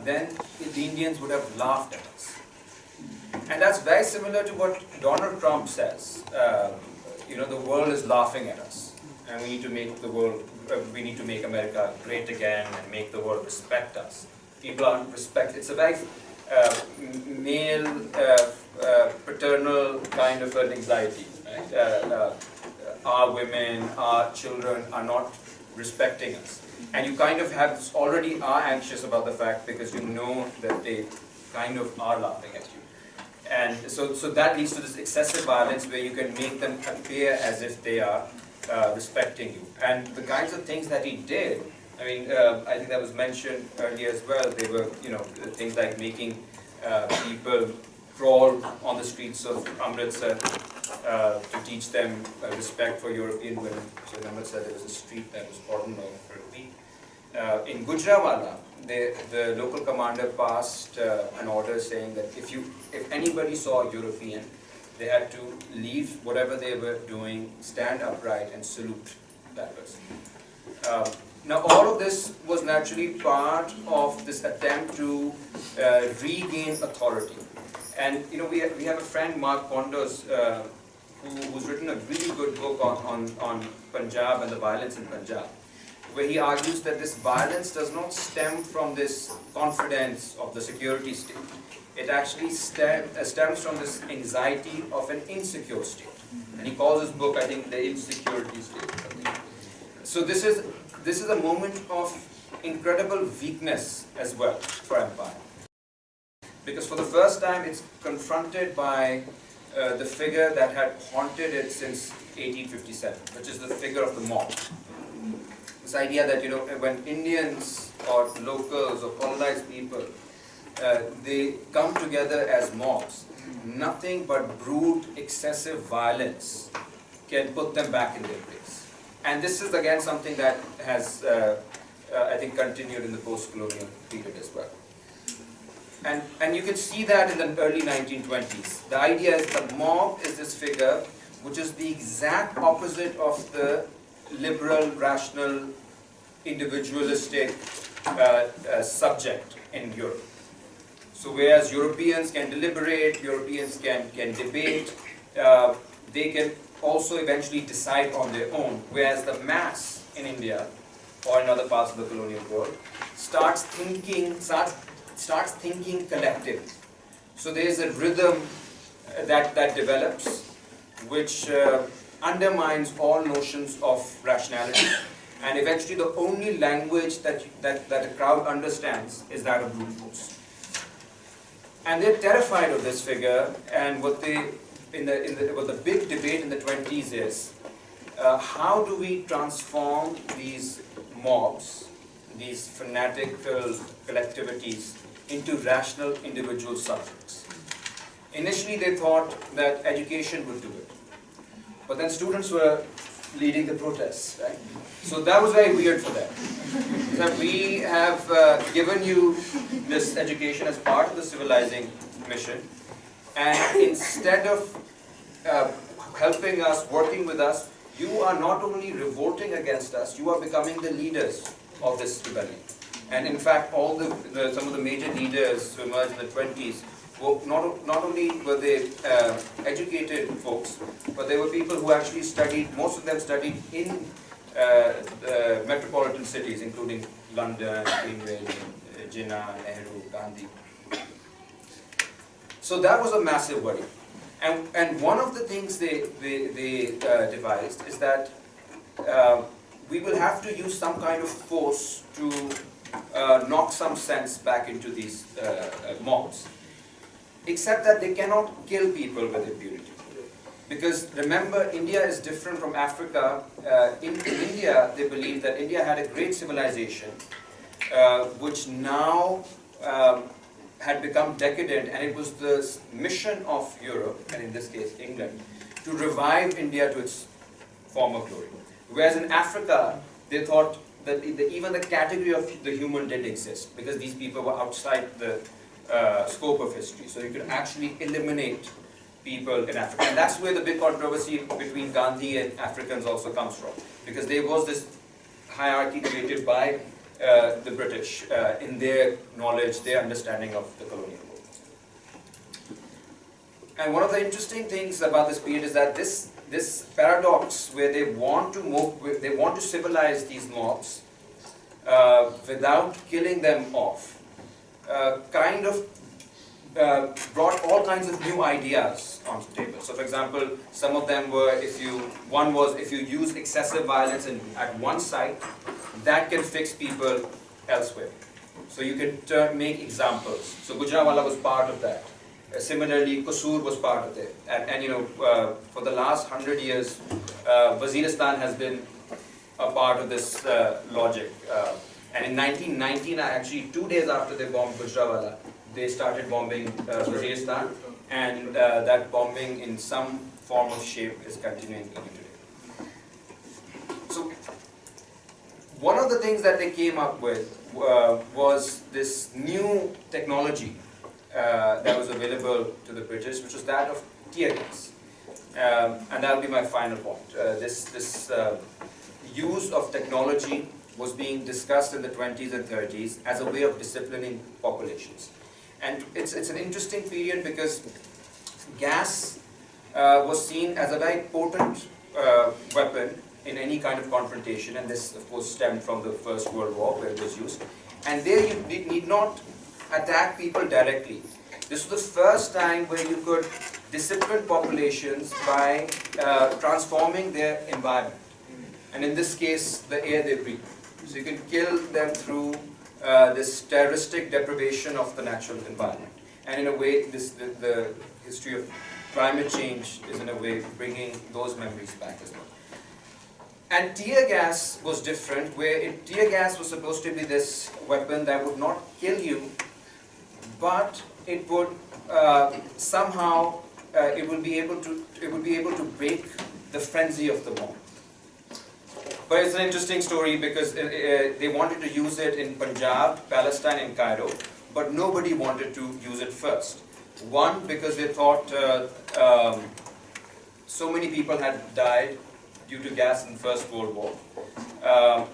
then the Indians would have laughed at us. And that's very similar to what Donald Trump says. The world is laughing at us, and we need to make America great again and make the world respect us. People aren't respect. It's a very male, paternal kind of an anxiety. Right? Our women, our children are not respecting us, and you kind of already are anxious about the fact because you know that they kind of are laughing at you. And so that leads to this excessive violence where you can make them appear as if they are respecting you. And the kinds of things that he did, I think that was mentioned earlier as well. They were, things like making people crawl on the streets of Amritsar to teach them respect for European women. So in Amritsar there was a street that was cordoned off for a week. In Gujranwala, the local commander passed an order saying that if anybody saw a European, they had to leave whatever they were doing, stand upright and salute that person. Now all of this was naturally part of this attempt to regain authority. And we have a friend, Mark Pondos, who's written a really good book on Punjab and the violence in Punjab, where he argues that this violence does not stem from this confidence of the security state. It actually stems from this anxiety of an insecure state. And he calls his book, I think, The Insecurity State. So this is a moment of incredible weakness as well for empire. Because for the first time it's confronted by the figure that had haunted it since 1857, which is the figure of the mob. This idea that, when Indians or locals or colonized people, they come together as mobs, nothing but brute, excessive violence can put them back in their place. And this is again something that has, I think, continued in the post-colonial period as well. And you can see that in the early 1920s. The idea is the mob is this figure which is the exact opposite of the liberal, rational, individualistic subject in Europe. So whereas Europeans can deliberate, Europeans can debate, they can also eventually decide on their own, whereas the mass in India or in other parts of the colonial world starts thinking collectively. So there is a rhythm that develops which undermines all notions of rationality, and eventually the only language that a crowd understands is that of brute force. And they're terrified of this figure, and what the big debate in the 20s is, how do we transform these mobs, these fanatical collectivities, into rational individual subjects? Initially they thought that education would do it, but then students were leading the protests, right? So that was very weird for them. That we have given you this education as part of the civilizing mission, and instead of helping us, working with us, you are not only revolting against us, you are becoming the leaders of this rebellion. And in fact, all some of the major leaders who emerged in the 20s, not only were they educated folks, but they were people who actually studied, most of them studied in metropolitan cities, including London, Cambridge, Jinnah, Nehru, Gandhi. So that was a massive worry. And one of the things they devised is that we will have to use some kind of force to knock some sense back into these mobs. Except that they cannot kill people with impunity. Because remember, India is different from Africa. In India, they believe that India had a great civilization, which now had become decadent, and it was the mission of Europe, and in this case England, to revive India to its former glory. Whereas in Africa, they thought that even the category of the human did exist, because these people were outside the scope of history. So you could actually eliminate people in Africa. And that's where the big controversy between Gandhi and Africans also comes from, because there was this hierarchy created by the British in their knowledge, their understanding of the colonial world. And one of the interesting things about this period is that this paradox where they want to civilize these mobs without killing them off, kind of brought all kinds of new ideas onto the table. So for example, some of them were, one was if you use excessive violence at one site, that can fix people elsewhere. So you can make examples. So Gujranwala was part of that. Similarly, Qasur was part of it. And you know, for the last 100 years, Waziristan has been a part of this logic. And in 1919, actually 2 days after they bombed Gujranwala, they started bombing Waziristan, and that bombing in some form of shape is continuing even today. So one of the things that they came up with was this new technology that was available to the British, which was that of tear gas. And that will be my final point. This use of technology was being discussed in the 20s and 30s as a way of disciplining populations. And it's an interesting period because gas was seen as a very potent weapon in any kind of confrontation, and this of course stemmed from the First World War where it was used. And there you need not attack people directly. This was the first time where you could discipline populations by transforming their environment. And in this case, the air they breathe. So you can kill them through this terroristic deprivation of the natural environment. And in a way, the history of climate change is in a way bringing those memories back as well. And tear gas was different, where tear gas was supposed to be this weapon that would not kill you, but it would somehow it would be able to break the frenzy of the mob. But it's an interesting story because they wanted to use it in Punjab, Palestine, and Cairo, but nobody wanted to use it first. One, because they thought so many people had died due to gas in the First World War,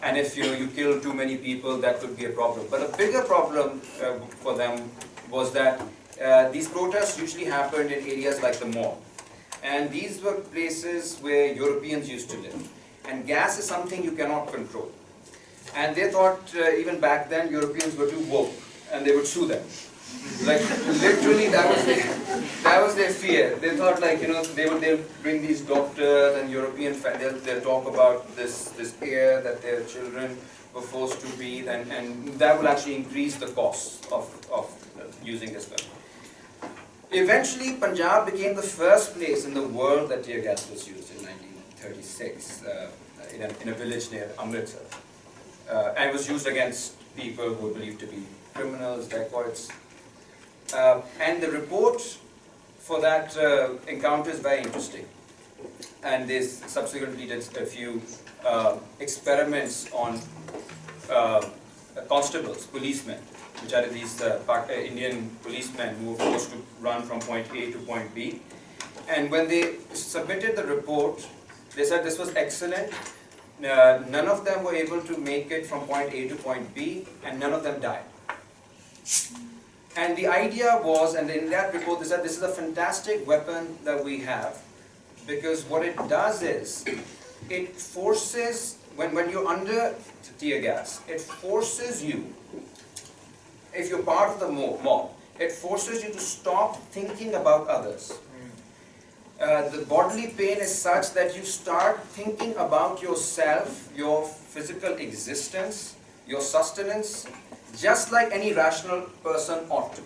and if you kill too many people, that could be a problem. But a bigger problem for them was that these protests usually happened in areas like the mall, and these were places where Europeans used to live. And gas is something you cannot control. And they thought even back then Europeans were too woke and they would sue them. Like literally that was their fear. They thought they'll bring these doctors and European they'll talk about this air that their children were forced to breathe, and that will actually increase the cost of using this weapon. Eventually Punjab became the first place in the world that tear gas was used in 1936 in a village near Amritsar. And it was used against people who were believed to be criminals, dacoits. And the report for that encounter is very interesting. And they subsequently did a few experiments on constables, policemen, which are these Indian policemen who were forced to run from point A to point B. And when they submitted the report, they said this was excellent. None of them were able to make it from point A to point B, and none of them died. And the idea was, and in that report they said this is a fantastic weapon that we have, because what it does is, it forces, when you're under tear gas, it forces you, if you're part of the mob, it forces you to stop thinking about others. The bodily pain is such that you start thinking about yourself, your physical existence, your sustenance, just like any rational person ought to.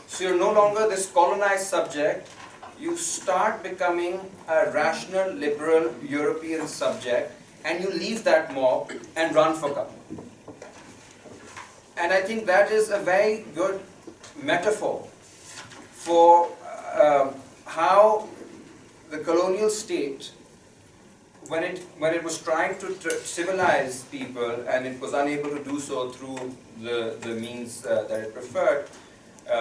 So you're no longer this colonized subject you start becoming a rational, liberal, European subject, and you leave that mob and run for cover. And I think that is a very good metaphor for how the colonial state, when it was trying to civilize people, and it was unable to do so through the means that it preferred,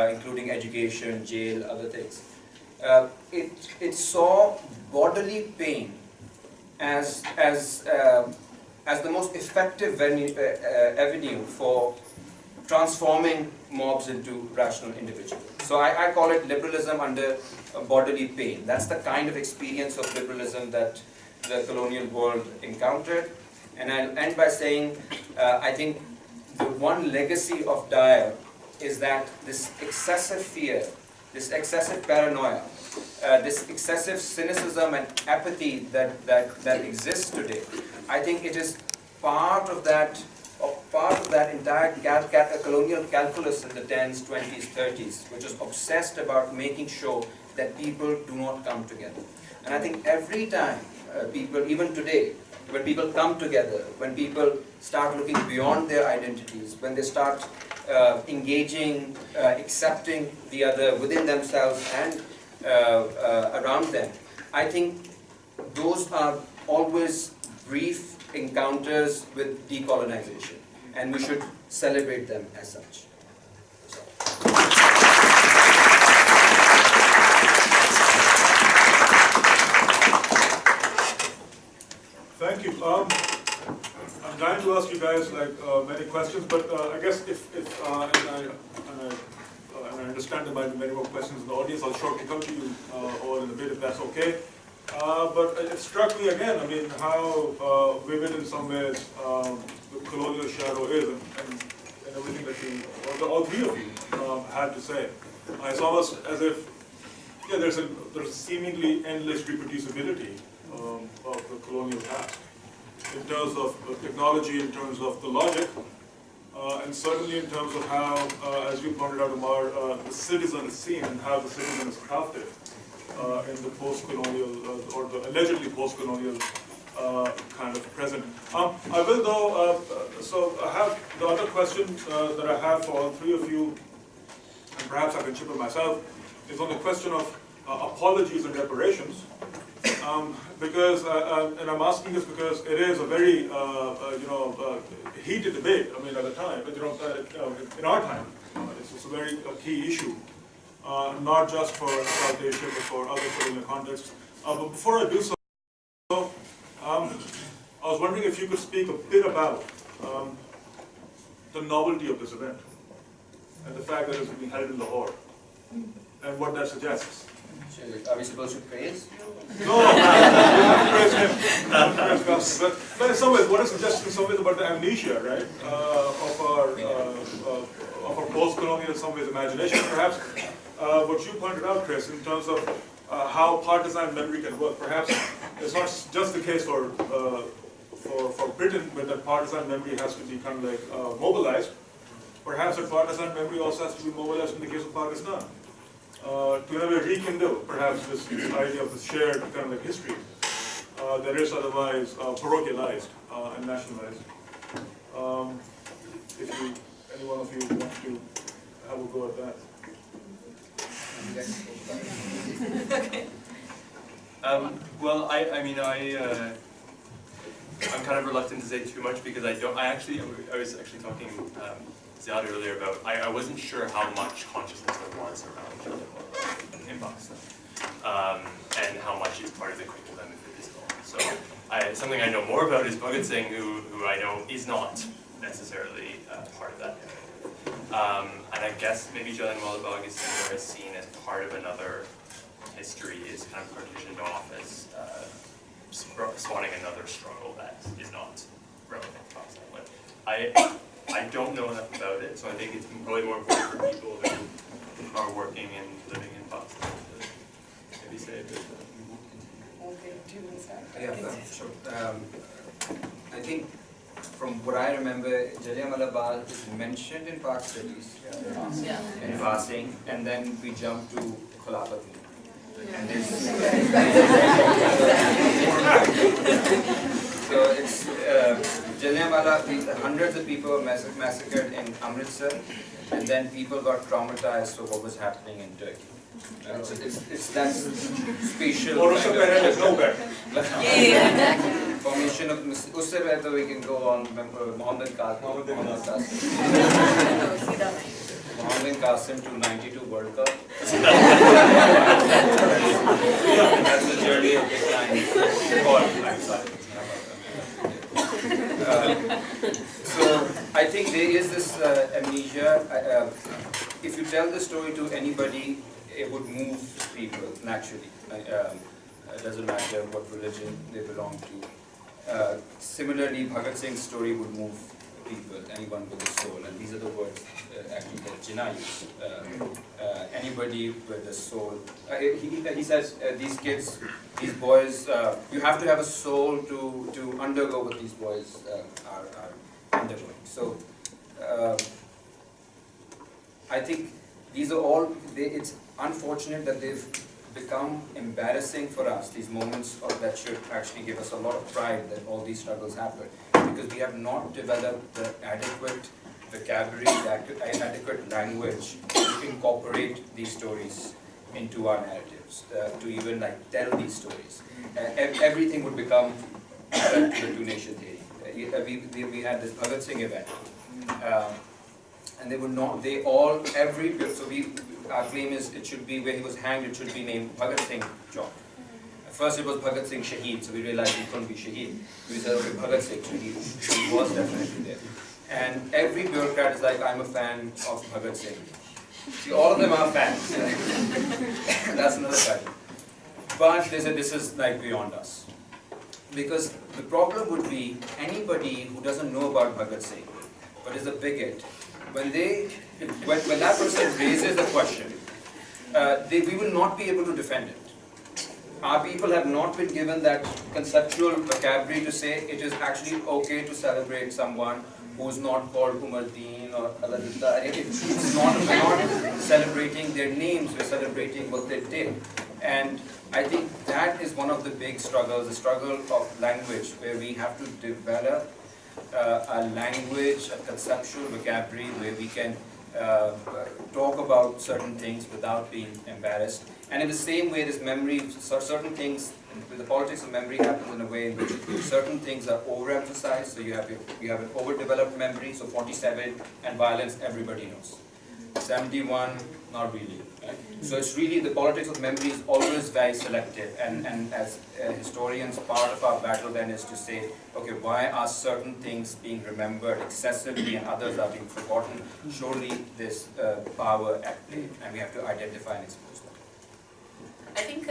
including education, jail, other things, it saw bodily pain as the most effective avenue for transforming mobs into rational individuals. So I call it liberalism under bodily pain. That's the kind of experience of liberalism that the colonial world encountered. And I'll end by saying, I think the one legacy of Dyer is that this excessive fear, this excessive paranoia, this excessive cynicism and apathy that exists today, I think it is part of that entire colonial calculus in the 10s, 20s, 30s, which is obsessed about making sure that people do not come together. And I think every time people, even today, when people come together, when people start looking beyond their identities, when they start engaging, accepting the other within themselves and around them, I think those are always brief encounters with decolonization, and we should celebrate them as such.
Thank you. I'm dying to ask you guys many questions, but I guess and I understand there might be many more questions in the audience. I'll shortly come to you all in a bit if that's okay. But it struck me again, I mean, how vivid in some ways the colonial shadow is, and everything that you, all three of you, had to say. It's almost as if, yeah, there's a seemingly endless reproducibility of the colonial past, in terms of technology, in terms of the logic, and certainly in terms of how, as you pointed out, Amar, the citizen is seen and how the citizen is crafted in the post-colonial, or the allegedly post-colonial kind of present. I will though, so I have the other question that I have for all three of you, and perhaps I can chip in myself, is on the question of apologies and reparations. Because, and I'm asking this because it is a very, heated debate. I mean, at the time, but in our time, it's a very key issue, not just for South Asia, but for other colonial contexts. But before I do so, I was wondering if you could speak a bit about the novelty of this event and the fact that it's being held in Lahore and what that suggests.
Are we supposed to praise?
No, we have to praise him. But in some ways, what it suggests in some ways about the amnesia, right, of our post-colonial, in some ways, imagination, perhaps. What you pointed out, Chris, in terms of how partisan memory can work. Perhaps it's not just the case for Britain, but that partisan memory has to be kind of like mobilized. Perhaps that partisan memory also has to be mobilized in the case of Pakistan. To have a rekindle, perhaps, this idea of the shared kind of like history that is otherwise parochialized and nationalized. If any one of you want to have a go at that.
Okay.
Well, I'm kind of reluctant to say too much because I was actually talking Ziad earlier about, I wasn't sure how much consciousness there was around Jallianwala in Pakistan, and how much is part of the curriculum if it is not. So something I know more about is Bhagat Singh, who I know is not necessarily part of that. And I guess maybe Jallianwala Bagh is seen as part of another history, is kind of partitioned off as spawning another struggle that is not relevant to Pakistan. But I don't know enough about it, so I think it's probably more important for people who are working and living in Pakistan to maybe say a bit.
Okay, do you want to start?
Yeah, sure. I think from what I remember, Jallianwala Bagh is mentioned in Pak studies
Yeah.
in passing, and then we jump to Kholapati. And so it's Jallianwala, hundreds of people were massacred in Amritsar, and then people got traumatized for what was happening in Turkey. So it's that spatial
Or also parent is no bad.
formation of usse whether we can go on. Mohammed Qasim to 92 World Cup. That's the journey of decline. So I think there is this amnesia. If you tell the story to anybody, it would move people naturally. It doesn't matter what religion they belong to. Similarly, Bhagat Singh's story would move people, anyone with a soul, and these are the words actually that Jinnah used. Anybody with a soul. He says these kids, these boys, you have to have a soul to undergo what these boys are undergoing. So I think these are all, it's unfortunate that they've become embarrassing for us, these moments that should actually give us a lot of pride that all these struggles happen, because we have not developed the adequate vocabulary, the adequate language to incorporate these stories into our narratives, to even like tell these stories. Everything would become to the two-nation theory. We had this Bhagat Singh event, and they would not, they all, so our claim is it should be, where he was hanged, it should be named Bhagat Singh Chowk. First it was Bhagat Singh Shaheed, so we realized he couldn't be Shaheed. We said, okay, Bhagat Singh Shaheed, he was definitely there. And every bureaucrat is like, I'm a fan of Bhagat Singh. See, all of them are fans. That's another fact. But they said this is like beyond us. Because the problem would be anybody who doesn't know about Bhagat Singh, but is a bigot, when that person raises the question, we will not be able to defend it. Our people have not been given that conceptual vocabulary to say it is actually okay to celebrate someone who is not called Umardeen or Aladita. It's not, we're not celebrating their names, we're celebrating what they did. And I think that is one of the big struggles, the struggle of language, where we have to develop a language, a conceptual vocabulary where we can talk about certain things without being embarrassed. And in the same way, this memory, certain things, the politics of memory happens in a way in which certain things are overemphasized. So you have an overdeveloped memory. So 47 and violence, everybody knows. 71, not really. Right? So it's really, the politics of memory is always very selective. And as historians, part of our battle then is to say, okay, why are certain things being remembered excessively and others are being forgotten? Surely there's power at play, and we have to identify and expose that.
I think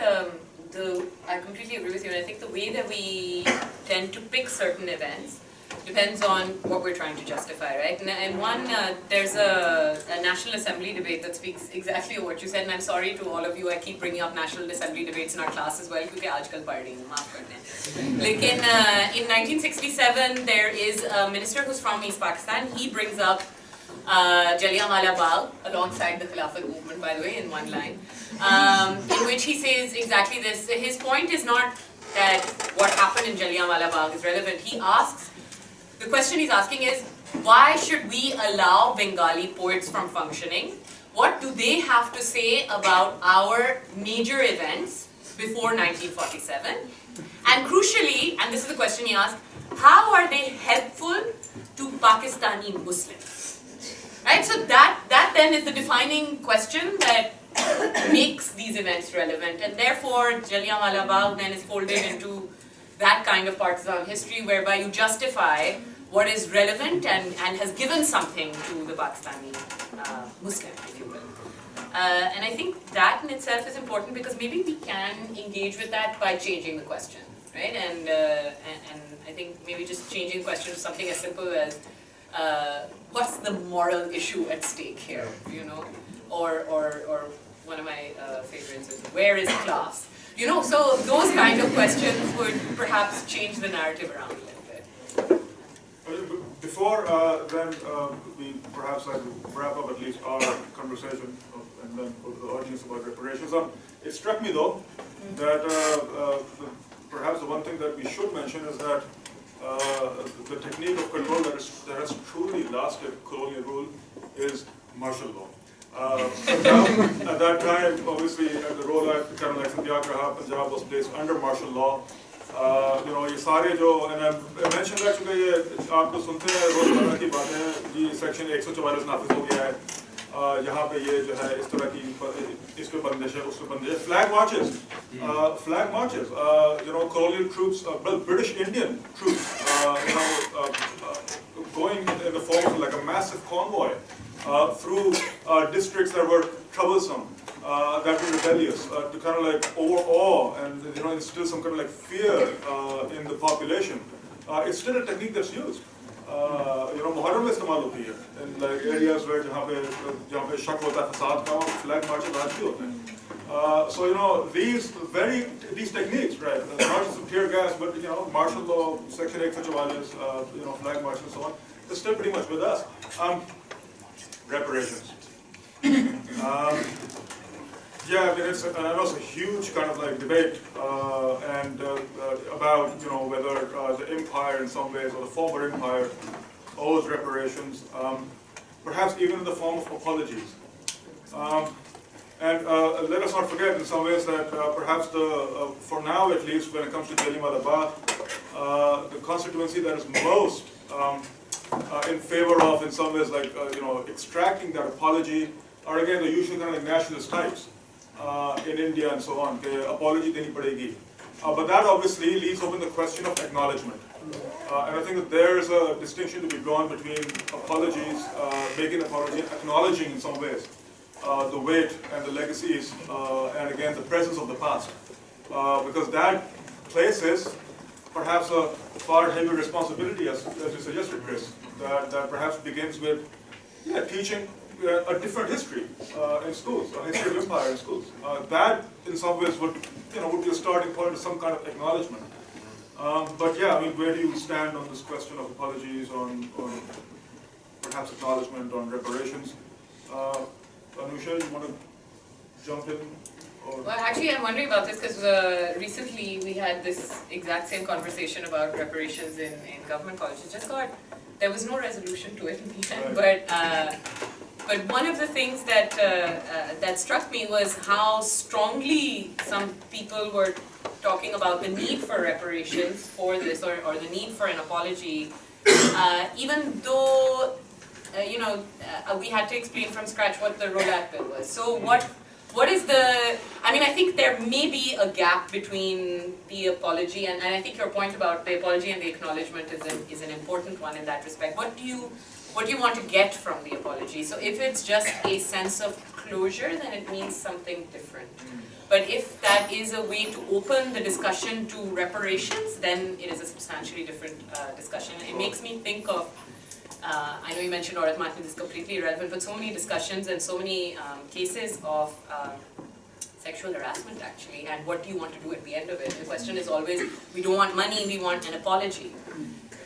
I completely agree with you, and I think the way that we tend to pick certain events depends on what we're trying to justify, right? And one, there's a National Assembly debate that speaks exactly what you said, and I'm sorry to all of you, I keep bringing up National Assembly debates in our class as well, because aajkal pad rahi hu, maaf kar dein. Lekin in 1967, there is a minister who's from East Pakistan. He brings up Jallianwala Bagh, alongside the Khilafat movement, by the way, in one line, in which he says exactly this. His point is not that what happened in Jallianwala Bagh is relevant. He asks, the question he's asking is, why should we allow Bengali poets from functioning? What do they have to say about our major events before 1947? And crucially, and this is the question he asked, how are they helpful to Pakistani Muslims? Right, so that then is the defining question that makes these events relevant, and therefore Jallianwala Bagh then is folded into that kind of partisan history whereby you justify what is relevant and has given something to the Pakistani Muslim, if you will. And I think that in itself is important because maybe we can engage with that by changing the question, right? And I think maybe just changing the question to something as simple as what's the moral issue at stake here, you know? Or one of my favorites is, where is class? You know, so those kind of questions would perhaps change the narrative around a little bit.
Before then, we perhaps like to wrap up at least our conversation and then go to the audience about reparations. It struck me though that perhaps the one thing that we should mention is that the technique of control that has truly lasted colonial rule is martial law. At that time, obviously, the role at kind of like Satyagraha, Punjab was placed under martial law. ये सारे जो I mentioned that क्योंकि ये आप तो सुनते हैं रोज़मर्रा की बातें जी सेक्शन 144 नाफिज हो गया है यहाँ पे ये जो है इस तरह की इस पे बंदिश है उस पे बंदिश है flag marches colonial troops British Indian troops going in the form of like a massive convoy through districts that were troublesome, that were rebellious, to kind of like overawe and instill some kind of like fear in the population. It's still a technique that's used. Muharram में इस्तेमाल होती है in like areas where जहाँ पे शक होता है फसाद का flag marches आज भी होते हैं. So these techniques, right? Not just tear gas, but martial law, section 144, flag marches and so on. They're still pretty much with us. Reparations. Yeah, I mean, it's a huge kind of like debate and about whether the empire in some ways or the former empire owes reparations, perhaps even in the form of apologies. And let us not forget in some ways that perhaps for now at least when it comes to Jallianwala Bagh, the constituency that is most in favor of in some ways like extracting that apology are again the usual kind of like nationalist types. In India and so on, apology deni padegi. But that obviously leaves open the question of acknowledgement. And I think that there is a distinction to be drawn between apologies, making an apology, acknowledging in some ways the weight and the legacies, and again the presence of the past. Because that places perhaps a far heavier responsibility, as you suggested, Chris, that perhaps begins with teaching a different history in schools, a history of empire in schools. That, in some ways, would be a starting point of some kind of acknowledgement. But yeah, I mean, where do you stand on this question of apologies, on perhaps acknowledgement, on reparations? Anusha, you want to jump in? Or?
Well, actually, I'm wondering about this because recently we had this exact same conversation about reparations in government colleges. Just got there was no resolution to it in the end, right. But one of the things that that struck me was how strongly some people were talking about the need for reparations for this, or the need for an apology, even though we had to explain from scratch what the Road Bill was. So what is the? I mean, I think there may be a gap between the apology and I think your point about the apology and the acknowledgement is an important one in that respect. What do you want to get from the apology? So if it's just a sense of closure, then it means something different. But if that is a way to open the discussion to reparations, then it is a substantially different discussion. It makes me think of, I know you mentioned Aurat Matni, this is completely irrelevant, but so many discussions and so many cases of sexual harassment actually, and what do you want to do at the end of it? The question is always, we don't want money, we want an apology.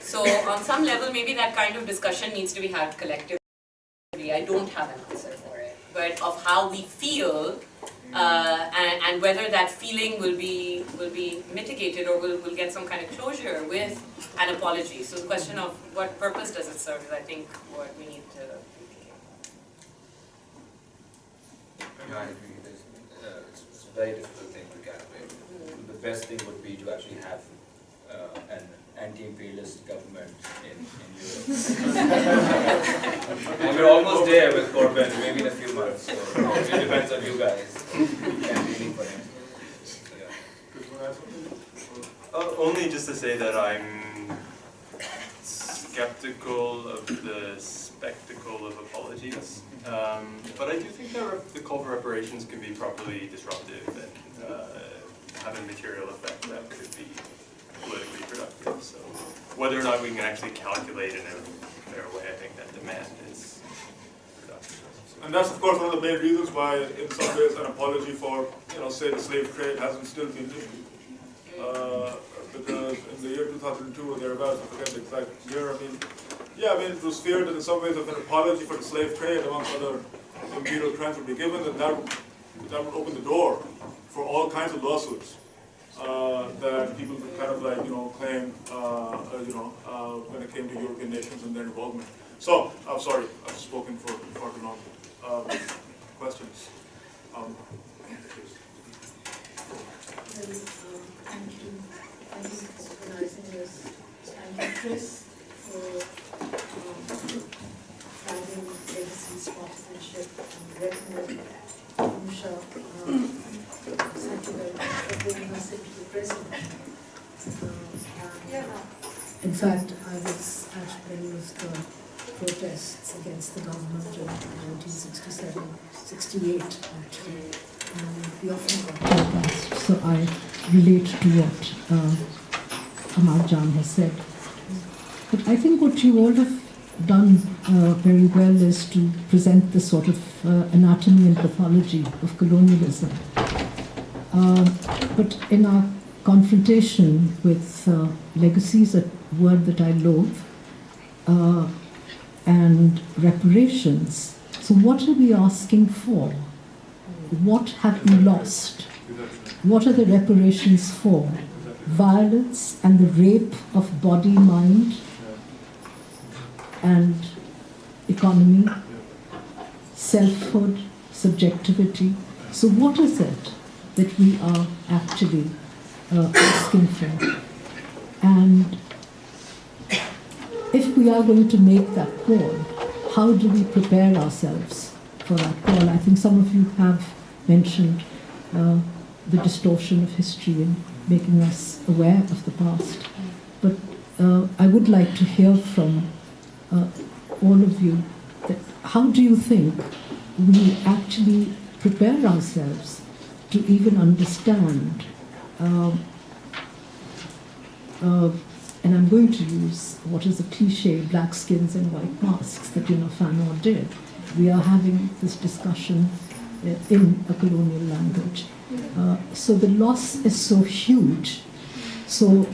So on some level, maybe that kind of discussion needs to be had collectively. I don't have an answer for it, but of how we feel and whether that feeling will be mitigated or will get some kind of closure with an apology. So the question of what purpose does it serve is, I think, what we need to be thinking.
I agree. It's a very difficult thing to calibrate. The best thing would be to actually have an anti-imperialist government in Europe. And we're almost there with Corbyn, maybe in a few months. So it depends on you guys campaigning for him.
Only just to say that I'm skeptical of the spectacle of apologies, but I do think that the call for reparations can be properly disruptive and have a material effect that could be politically productive. So whether or not we can actually calculate in a fair way, I think that demand is productive.
And that's of course one of the main reasons why, in some ways, an apology for, say, the slave trade hasn't still been issued. Because in the year 2002 or thereabouts, I forget the exact year, it was feared that in some ways of an apology for the slave trade, amongst other imperial crimes would be given, then that would open the door for all kinds of lawsuits that people could kind of like, claim, when it came to European nations and their involvement. So, I'm sorry, I've spoken for far too long. Questions?
Thank you. Thank you for organizing this. Thank you, Chris, for having legacies, partnership, and recommend Musha. Thank you very much for bringing us into the present. In fact, I was at many of the protests against the government in 1967, 68 actually. We often got protest, so I relate to what Ahmad Jan has said. But I think what you all have done very well is to present the sort of anatomy and pathology of colonialism. But in our confrontation with legacies, a word that I loathe, and reparations, so what are we asking for? What have we lost? What are the reparations for? Violence and the rape of body, mind, and economy, selfhood, subjectivity. So what is it that we are actually asking for? And if we are going to make that call, how do we prepare ourselves for that call? I think some of you have mentioned the distortion of history and making us aware of the past. But I would like to hear from all of you that how do you think we actually prepare ourselves to even understand, and I'm going to use what is a cliche, black skins and white masks, that Fanon did. We are having this discussion in a colonial language. So the loss is so huge. So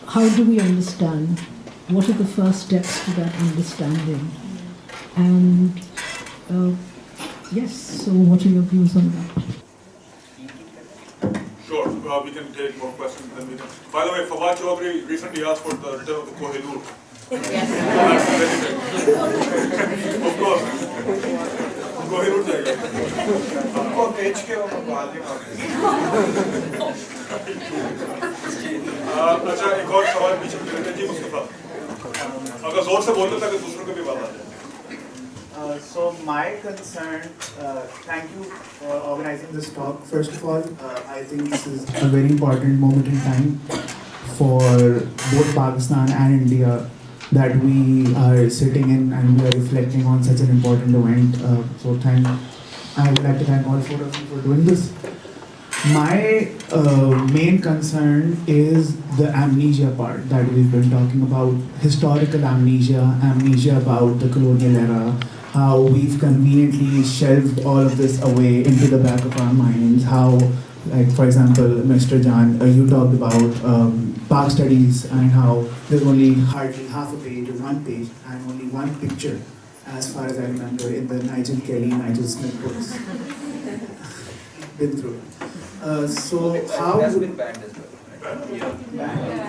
how do we understand? What are the first steps to that understanding? And yes, so what are your views on that?
Sure, we can take more questions then we can. By the way, Fawad Chaudhry recently asked for the return of the Kohinoor.
Yes.
Of course. Kohinoor jayega. अच्छा एक और सवाल पीछे लेते हैं जी मुस्तफा अगर जोर से बोलते ताकि दूसरों को भी बात आ जाए
So my concern, thank you for organizing this talk. First of all, I think this is a very important moment in time for both Pakistan and India that we are sitting in and we are reflecting on such an important event. So I would like to thank all four of you for doing this. My main concern is the amnesia part that we've been talking about, historical amnesia, amnesia about the colonial era, how we've conveniently shelved all of this away into the back of our minds, how, like for example, Mr. Jan, you talked about Pak studies and how there's only hardly half a page or one page and only one picture, as far as I remember, in the Nigel Kelly, Nigel Smith books. Been through it. So how
That's
would
been banned as well.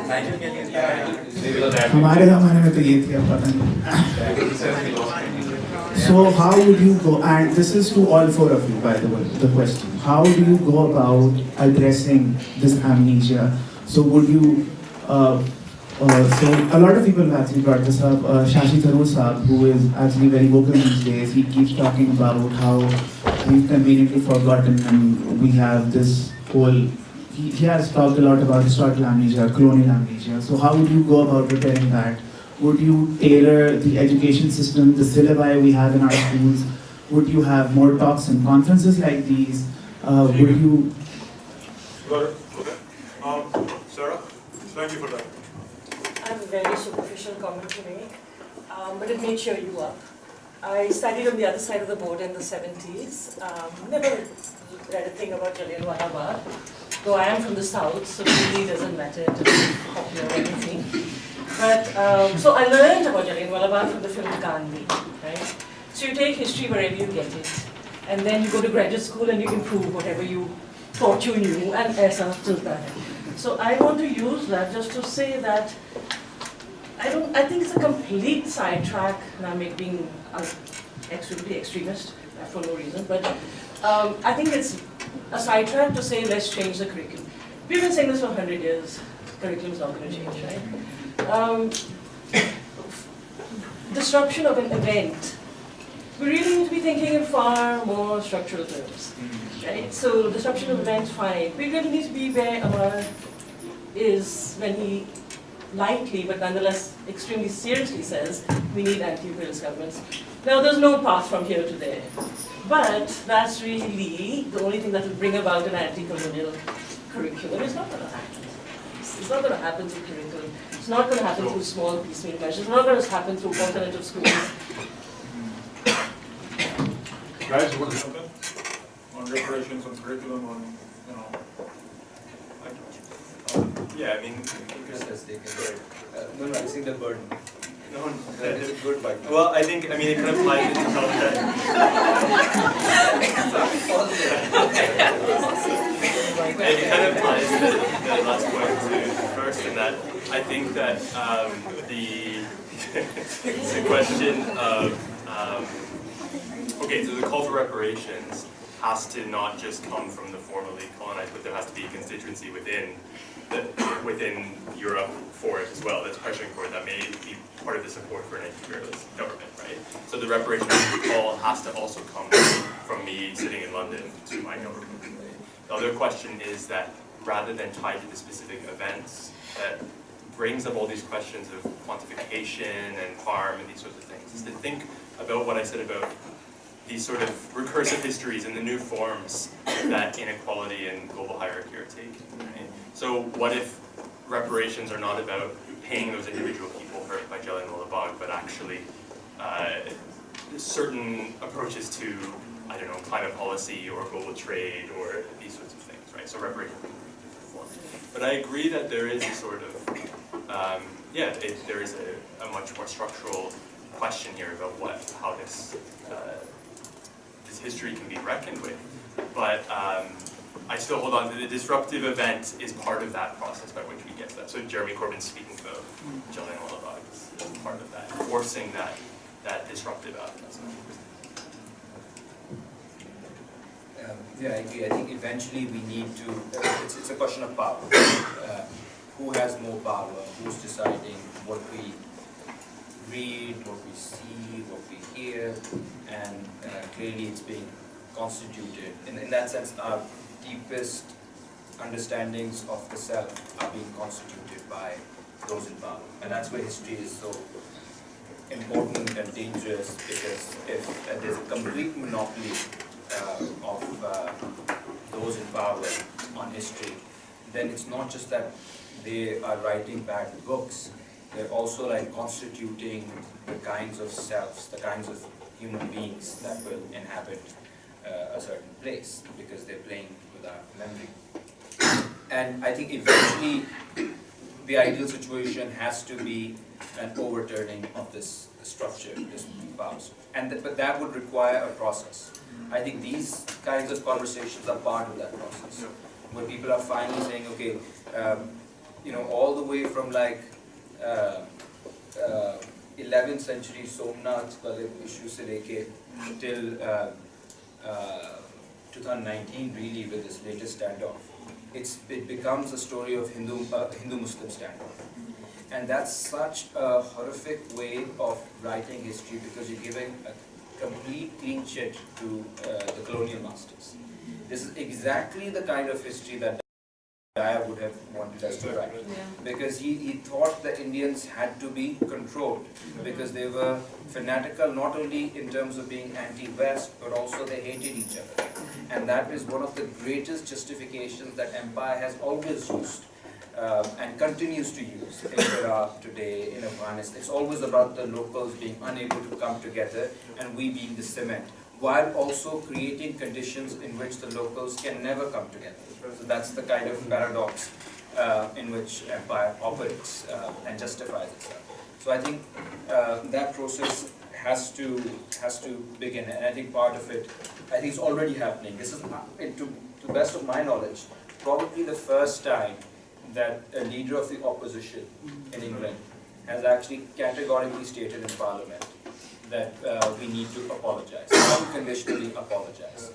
Nigel Kelly is banned.
हमारे ज़माने में तो ये थी अब पता नहीं. So how would you go, and this is to all four of you by the way, the question, how do you go about addressing this amnesia? So would you, so a lot of people have actually brought this up, Shashi Tharoor Saab, who is actually very vocal these days, he keeps talking about how we've conveniently forgotten and we have this whole, he has talked a lot about historical amnesia, colonial amnesia. So how would you go about preparing that? Would you tailor the education system, the syllabi we have in our schools? Would you have more talks and conferences like these? Would you...
Got it. Okay. Sarah, thank you for that.
I have a very superficial comment to make, but it may cheer you up. I studied on the other side of the border in the 70s. Never read a thing about Jallianwala Bagh, though I am from the south, so it really doesn't matter to be popular or anything. But, so I learned about Jallianwala Bagh from the film Gandhi, right? So you take history wherever you get it. and then you go to graduate school and you improve whatever you thought you knew, and aisa chalta hai. So I want to use that just to say that I think it's a complete sidetrack, and I'm being extremely extremist for no reason, but I think it's a sidetrack to say let's change the curriculum. We've been saying this for 100 years, curriculum is not going to change, right? Disruption of an event, we really need to be thinking in far more structural terms, right? So disruption of events, fine. We really need to be where Amar is when he lightly but nonetheless extremely seriously says we need anti-imperialist governments. Now there's no path from here to there, but that's really the only thing that will bring about an anti-colonial curriculum. It's not going to happen. It's not going to happen through curriculum. It's not going to happen through small piecemeal measures. It's not going to happen through alternative schools.
Guys, you want to jump in? On reparations, on curriculum, on, you know.
Yeah, I mean,
Chris has taken no, I think the burden.
no,
It's a good bite.
well, I mean, it kind of ties into that. It kind of ties the last point to first, in that I think that the question of okay, so the call for reparations has to not just come from the formerly colonized, but there has to be a constituency within Europe for it as well, that's pressuring for it, that may be part of the support for an anti-imperialist government, right? So the reparations call has to also come from me sitting in London to my government. Right? The other question is that rather than tied to the specific events, that brings up all these questions of quantification and harm and these sorts of things, is to think about what I said about these sort of recursive histories and the new forms that inequality and global hierarchy are taking. Right? So what if reparations are not about paying those individual people hurt by Jallianwala Bagh, but actually certain approaches to, I don't know, climate policy or global trade or these sorts of things, right? So reparations can be different forms. But I agree that there is a sort of, there is a much more structural question here about how this history can be reckoned with. But I still hold on to the disruptive event is part of that process by which we get to that. So Jeremy Corbyn's speaking about Jallianwala Bagh is part of that, forcing that disruptive element.
Yeah, I agree. I think eventually we need to, it's a question of power. Who has more power? Who's deciding what we read, what we see, what we hear, and clearly it's being constituted. In that sense, our deepest understandings of the self are being constituted by those in power. And that's where history is so important and dangerous, because if there's a complete monopoly of those in power on history, then it's not just that they are writing bad books, they're also like constituting the kinds of selves, the kinds of human beings that will inhabit a certain place, because they're playing with our memory. And I think eventually the ideal situation has to be an overturning of this structure, this powers. But that would require a process. I think these kinds of conversations are part of that process, where people are finally saying, okay, all the way from like 11th century Somnath issue se leke till 2019 really with this latest standoff, it becomes a story of Hindu-Muslim standoff. And that's such a horrific way of writing history, because you're giving a complete clean sheet to the colonial masters. This is exactly the kind of history that I would have wanted us to write, because he thought the Indians had to be controlled, because they were fanatical not only in terms of being anti-West, but also they hated each other. And that is one of the greatest justifications that empire has always used and continues to use in Iraq today, in Afghanistan. It's always about the locals being unable to come together and we being the cement, while also creating conditions in which the locals can never come together. So that's the kind of paradox in which empire operates and justifies itself. So I think that process has to begin, and I think part of it, I think it's already happening. This is, to the best of my knowledge, probably the first time that a leader of the opposition in England has actually categorically stated in Parliament that we need to apologize, unconditionally apologize.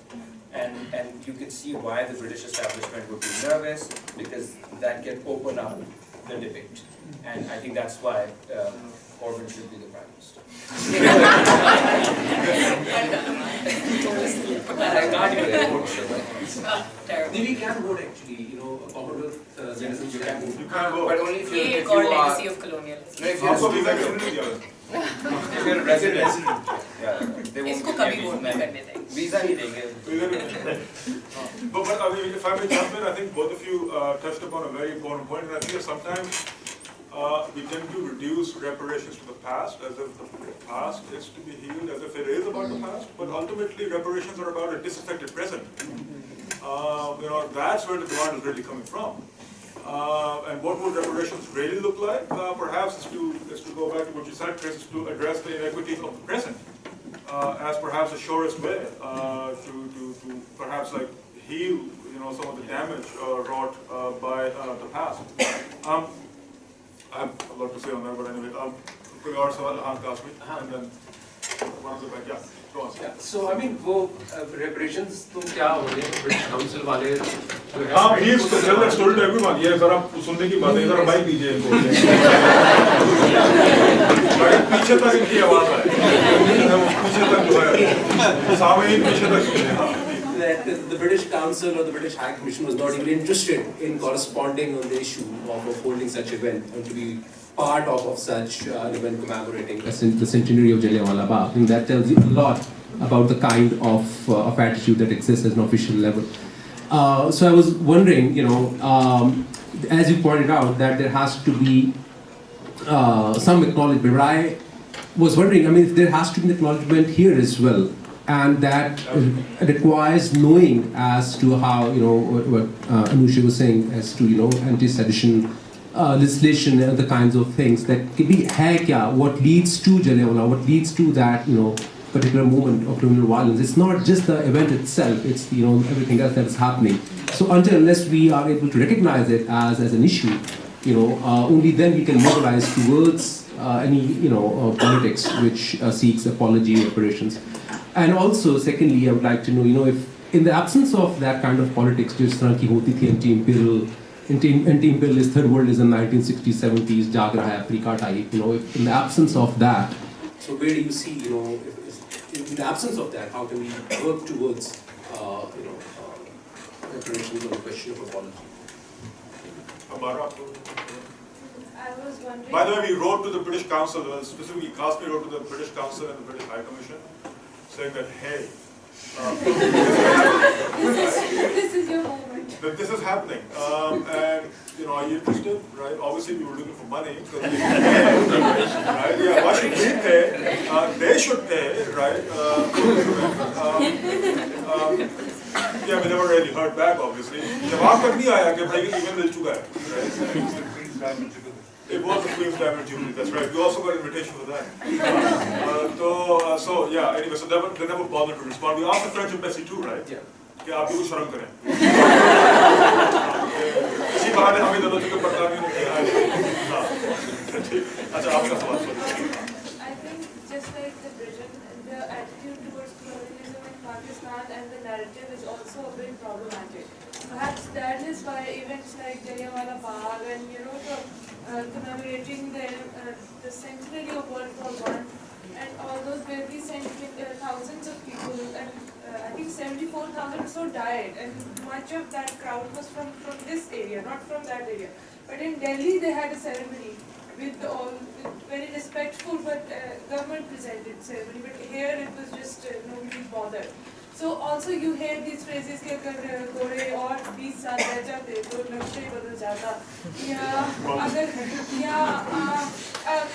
And you can see why the British establishment would be nervous, because that can open up the debate. And I think that's why Corbyn should be the Prime Minister. I can't even vote.
Terrible.
We can vote actually, you know, Commonwealth citizens you can vote.
You can't go.
But only if you,
ये
if
और
you are,
legacy of colonial.
no, if you're
आपको
a
visa
student,
क्यों नहीं दिया?
if you're a resident, yeah, they won't
इसको
give
कभी
you
vote नहीं करने देंगे.
visa नहीं देंगे.
वीजा नहीं. But I mean, if I may jump in, I think both of you touched upon a very important point, and I think that sometimes we tend to reduce reparations to the past as if the past is to be healed, as if it is about the past, but ultimately reparations are about a disaffected present. You know, that's where the demand is really coming from. And what would reparations really look like? Perhaps is to go back to what you said, Chris, is to address the inequities of the present as perhaps the surest way to perhaps like heal, you know, some of the damage wrought by the past. I have a lot to say on that, but anyway, कोई और सवाल हाँ काश में, and then one of the back, yeah, go on.
Yeah, so I mean वो reparations तो क्या हो रहे हैं British Council वाले
हाँ please tell that story to everyone. ये जरा सुनने की बात है, जरा माइक दीजिए इनको. पीछे तक इनकी आवाज़ आए, पीछे तक जो है, सामने पीछे तक सुने.
That the British Council or the British High Commission was not even interested in corresponding on the issue of holding such event and to be part of such an event commemorating the centenary of Jallianwala Bagh. I think that tells you a lot about the kind of attitude that exists at an official level. So I was wondering, you know, as you pointed out, that there has to be some acknowledgement. But I was wondering, I mean, if there has to be an acknowledgement here as well, and that requires knowing as to how, you know, what Anusha was saying as to, you know, anti-sedition legislation and the kinds of things that can be what leads to Jallianwala, what leads to that, you know, particular moment of criminal violence. It's not just the event itself, it's, you know, everything else that is happening. So unless we are able to recognize it as an issue, you know, only then we can mobilize towards any, you know, politics which seeks apology, reparations. And also, secondly, I would like to know, you know, if in the absence of that kind of politics, just like anti-imperial, anti-imperialist third worldism, 1960s, 70s, jaag raha hai, apni kaat aayi, you know, if in the absence of that, so where do you see, you know, in the absence of that, how can we work towards, you know, reparations on the question of apology?
I was wondering.
By the way, we wrote to the British Council, specifically Kasmi wrote to the British Council and the British High Commission, saying that, hey,
this is your moment.
that this is happening. And, you know, are you interested, right? Obviously, we were looking for money, because we right? Yeah, why should we pay? They should pay, right? Yeah, we never really heard back, obviously. जवाब तक नहीं आया कि भाई email मिल चुका है, right? It was the Queen's Diamond Jubilee, that's right. We also got an invitation for that. So yeah, anyway, so they never bothered to respond. We asked the French embassy too, right? Yeah. कि आप भी कुछ शर्म करें. इसी बहाने हमें दोनों को पता नहीं किया. अच्छा आपका सवाल सुनिए.
I think just like the Britain, the attitude towards colonialism in Pakistan and the narrative is also a bit problematic. Perhaps that is why events like Jallianwala Bagh and, you know, commemorating the centenary of World War I and all those where we sent thousands of people, and I think 74,000 or so died, and much of that crowd was from this area, not from that area. But in Delhi they had a ceremony with very respectful but government presented ceremony, but here it was just nobody bothered. So also you hear these phrases कि अगर घोड़े और 20 साल रह जाते तो नक्शे बदल जाता, या अगर या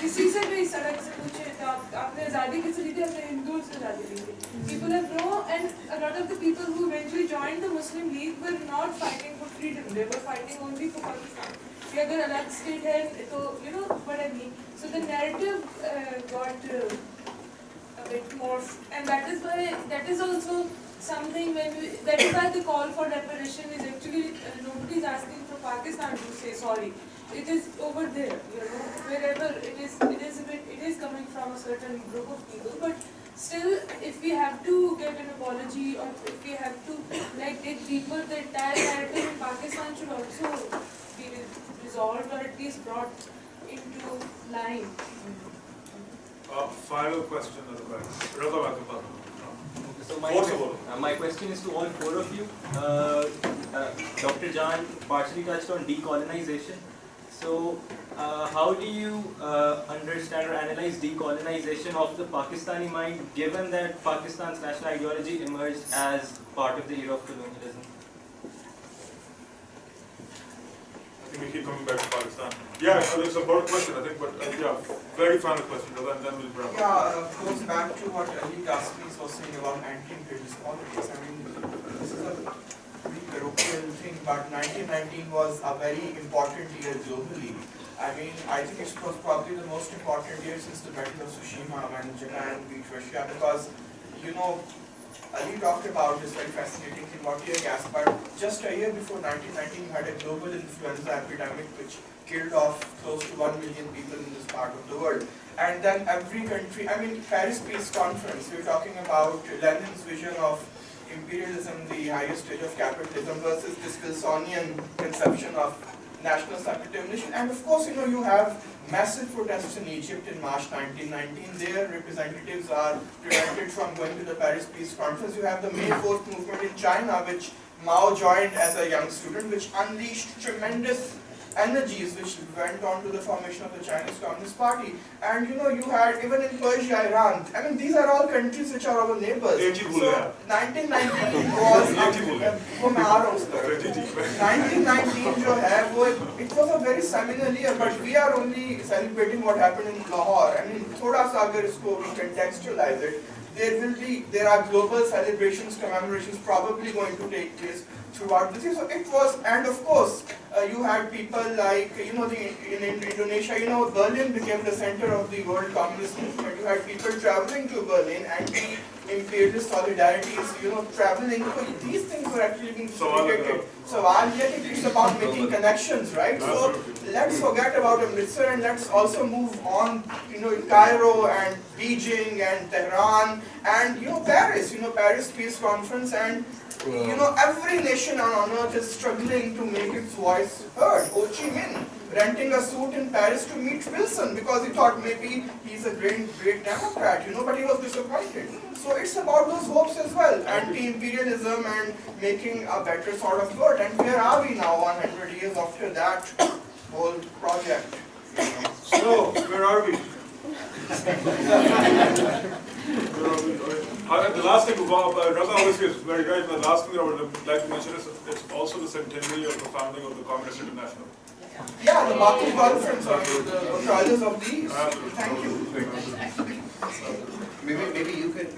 किसी से भी सड़क से पूछे तो आपने आज़ादी किसे ली थी, आपने हिंदुओं से आज़ादी ली थी. People have no, and a lot of the people who eventually joined the Muslim League were not fighting for freedom, they were fighting only for Pakistan. कि अगर अलग state है तो, you know what I mean. So the narrative got bit more, and that is also something that is why the call for reparation is actually, nobody is asking for Pakistan to say sorry. It is over there, wherever it is coming from a certain group of people, but still, if we have to get an apology or if we have to dig deeper, the entire narrative in Pakistan should also be resolved or at least brought into line.
Final question at the back.
So
Possible.
my question is to all four of you. Dr. Jan partially touched on decolonization. So how do you understand or analyze decolonization of the Pakistani mind, given that Pakistan's national ideology emerged as part of the era of colonialism?
I think we keep coming back to Pakistan. Yeah, it's a broad question, I think, but yeah, very final question, and then we'll wrap up.
Yeah, goes back to what Ali Gasperis was saying about anti-imperialist politics. I mean, this is a pretty parochial thing, but 1919 was a very important year globally. I mean, I think it was probably the most important year since the Battle of Tsushima when Japan beat Russia, because, Ali talked about this very fascinating thing about tear gas, but just a year before 1919 you had a global influenza epidemic which killed off close to 1 million people in this part of the world. And then every country, I mean, Paris Peace Conference, we're talking about Lenin's vision of imperialism, the highest stage of capitalism, versus this Wilsonian conception of national self-determination. And of course, you have massive protests in Egypt in March 1919. Their representatives are prevented from going to the Paris Peace Conference. You have the May 4th movement in China, which Mao joined as a young student, which unleashed tremendous energies which went on to the formation of the Chinese Communist Party. And you had, even in Persia, Iran, I mean, these are all countries which are our neighbors. So 1919 was 1919 जो है वो it was a very seminal year, but we are only celebrating what happened in Lahore. I mean, थोड़ा सा अगर इसको we contextualize it, there are global celebrations, commemorations probably going to take place throughout this year. So it was, and of course, you had people like, in Indonesia, Berlin became the center of the world communist movement. You had people traveling to Berlin, anti-imperialist solidarities, traveling. These things were actually being facilitated. So it's about making connections, right? So let's forget about Amritsar and let's also move on, in Cairo and Beijing and Tehran and, Paris, Paris Peace Conference, and every nation on earth is struggling to make its voice heard. Ho Chi Minh renting a suit in Paris to meet Wilson because he thought maybe he's a great Democrat, but he was disappointed. So it's about those hopes as well, anti-imperialism and making a better sort of world. And where are we now 100 years after that whole project?
So, where are we? The last thing, Raza obviously is very right, but the last thing that I would like to mention is it's also the centenary of the founding of the Communist International.
Yeah, the Baku Conference, the trials of these. Thank you.
Maybe you can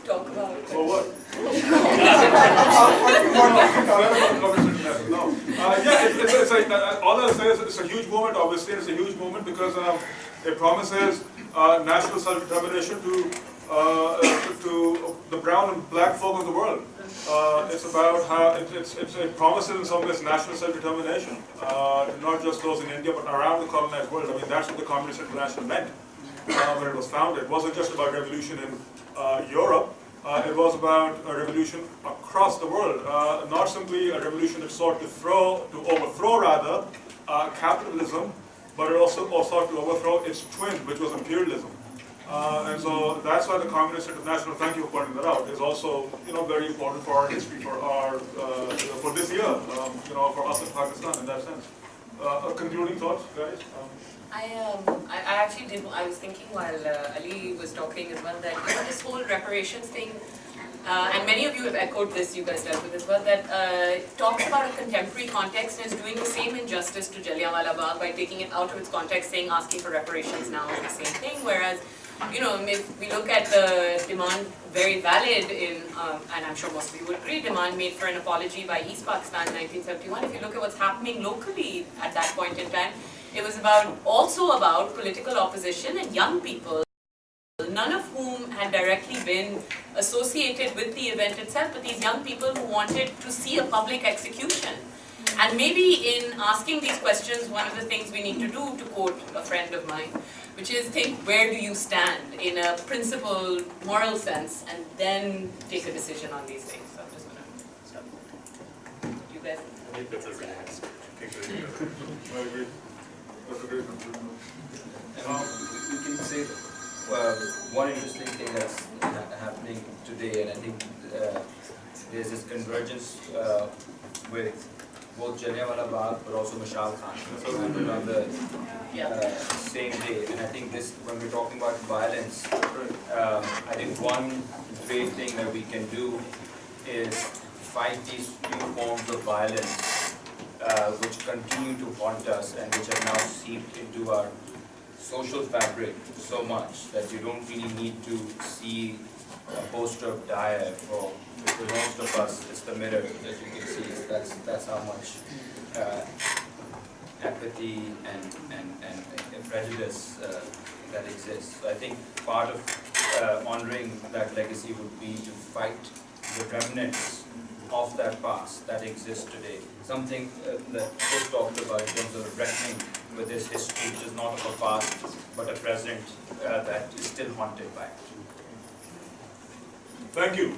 Talk about it.
For what? No. It's like, all I'll say is it's a huge moment, obviously, it's a huge moment because it promises national self-determination to the brown and black folk of the world. It's about how it promises in some ways national self-determination, not just those in India but around the colonized world. I mean, that's what the Communist International meant when it was founded. It wasn't just about revolution in Europe. It was about a revolution across the world, not simply a revolution that sought to overthrow capitalism, but it also sought to overthrow its twin, which was imperialism. And so that's why the Communist International, thank you for pointing that out, is also very important for our history, for our for this year, for us in Pakistan in that sense. Concluding thoughts, guys?
I actually did, I was thinking while Ali was talking as well that this whole reparations thing, and many of you have echoed this, you guys dealt with as well, that talks about a contemporary context and is doing the same injustice to Jallianwala Bagh by taking it out of its context, saying asking for reparations now is the same thing, whereas if we look at the demand, very valid in, and I'm sure most of you would agree, demand made for an apology by East Pakistan in 1971, if you look at what's happening locally at that point in time, it was also about political opposition and young people none of whom had directly been associated with the event itself, but these young people who wanted to see a public execution. And maybe in asking these questions, one of the things we need to do, to quote a friend of mine, which is think, where do you stand in a principled, moral sense, and then take a decision on these things. So I'm just going to stop. You guys?
I think that's a really nice conclusion.
I agree. That's a great conclusion.
We can say one interesting thing that's happening today, and I think there's this convergence with both Jallianwala Bagh but also Mashal Khan. So happened on the same day, and I think this, when we're talking about violence, I think one great thing that we can do is fight these new forms of violence which continue to haunt us and which have now seeped into our social fabric so much that you don't really need to see a poster of Dyer. For most of us, it's the mirror, as you can see. That's how much apathy and prejudice that exists. So I think part of honoring that legacy would be to fight the remnants of that past that exists today. Something that Chris talked about in terms of reckoning with this history, which is not of a past, but a present that is still haunted by it.
Thank you.